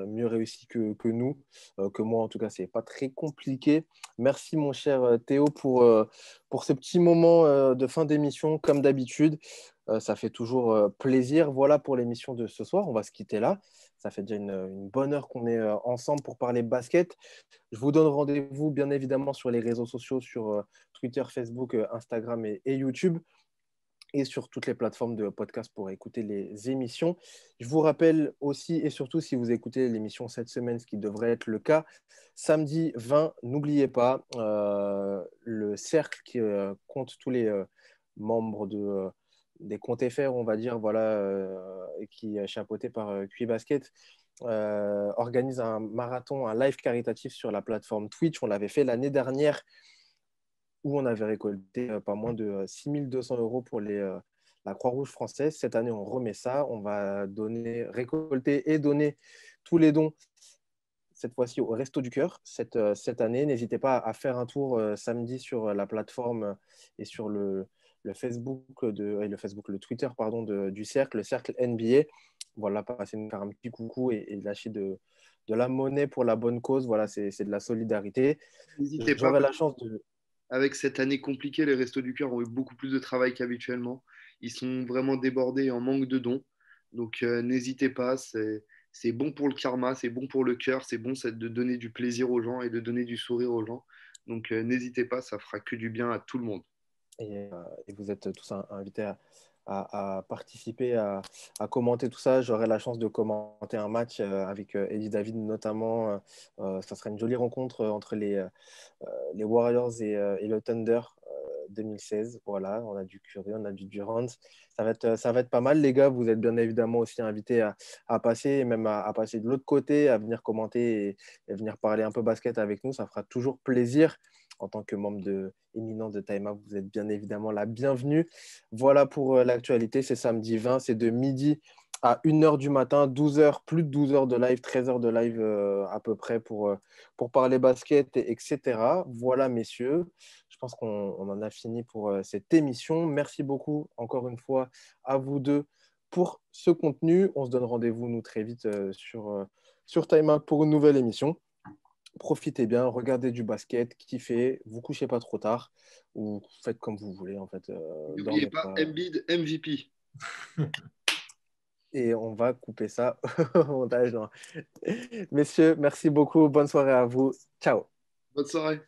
mieux réussi que nous, que moi en tout cas, c'est pas très compliqué. Merci mon cher Théo pour ce petit moment de fin d'émission comme d'habitude. Ça fait toujours plaisir. Voilà pour l'émission de ce soir. On va se quitter là. Ça fait déjà une bonne heure qu'on est ensemble pour parler basket. Je vous donne rendez-vous bien évidemment sur les réseaux sociaux, sur Twitter, Facebook, Instagram et YouTube, et sur toutes les plateformes de podcast pour écouter les émissions. Je vous rappelle aussi et surtout, si vous écoutez l'émission cette semaine, ce qui devrait être le cas, samedi 20, n'oubliez pas le cercle qui compte tous les membres des comptes FR, on va dire, voilà, qui est chapeauté par QI Basket, organise un marathon, un live caritatif sur la plateforme Twitch. On l'avait fait l'année dernière où on avait récolté pas moins de 6200 euros pour la Croix-Rouge française. Cette année, on remet ça. On va récolter et donner tous les dons, cette fois-ci au Resto du Cœur, cette année. N'hésitez pas à faire un tour samedi sur la plateforme et sur le Facebook, le Twitter pardon, du Cercle, le Cercle NBA. Voilà, passez nous faire un petit coucou et lâcher de la monnaie pour la bonne cause. Voilà, c'est de la solidarité. N'hésitez pas, J'aurai la chance de... avec cette année compliquée, les Restos du Cœur ont eu beaucoup plus de travail qu'habituellement. Ils sont vraiment débordés et en manque de dons. Donc n'hésitez pas, c'est bon pour le karma, c'est bon pour le cœur, c'est bon de donner du plaisir aux gens et de donner du sourire aux gens. Donc n'hésitez pas, ça fera que du bien à tout le monde. Et vous êtes tous invités à participer, à commenter tout ça. J'aurai la chance de commenter un match avec Eddie David notamment. Ça sera une jolie rencontre entre les Warriors et le Thunder 2016. Voilà, on a du Curry, on a du Durant. Ça va être pas mal, les gars. Vous êtes bien évidemment aussi invités à passer, et même à passer de l'autre côté, à venir commenter et venir parler un peu basket avec nous. Ça fera toujours plaisir. En tant que membre éminent de Time Out, vous êtes bien évidemment la bienvenue. Voilà pour l'actualité. C'est samedi 20, c'est de midi à 1 heure du matin, 12 heures, plus de 12 heures de live, 13 heures de live à peu près pour parler basket, etc. Voilà, messieurs, je pense qu'on en a fini pour cette émission. Merci beaucoup, encore une fois, à vous deux pour ce contenu. On se donne rendez-vous, nous, très vite sur Time Out pour une nouvelle émission. Profitez bien, regardez du basket, kiffez, vous couchez pas trop tard ou faites comme vous voulez, en fait. N'oubliez Dormez pas pas. Embiid MVP. Et on va couper ça au montage. Non. Messieurs, merci beaucoup. Bonne soirée à vous. Ciao. Bonne soirée.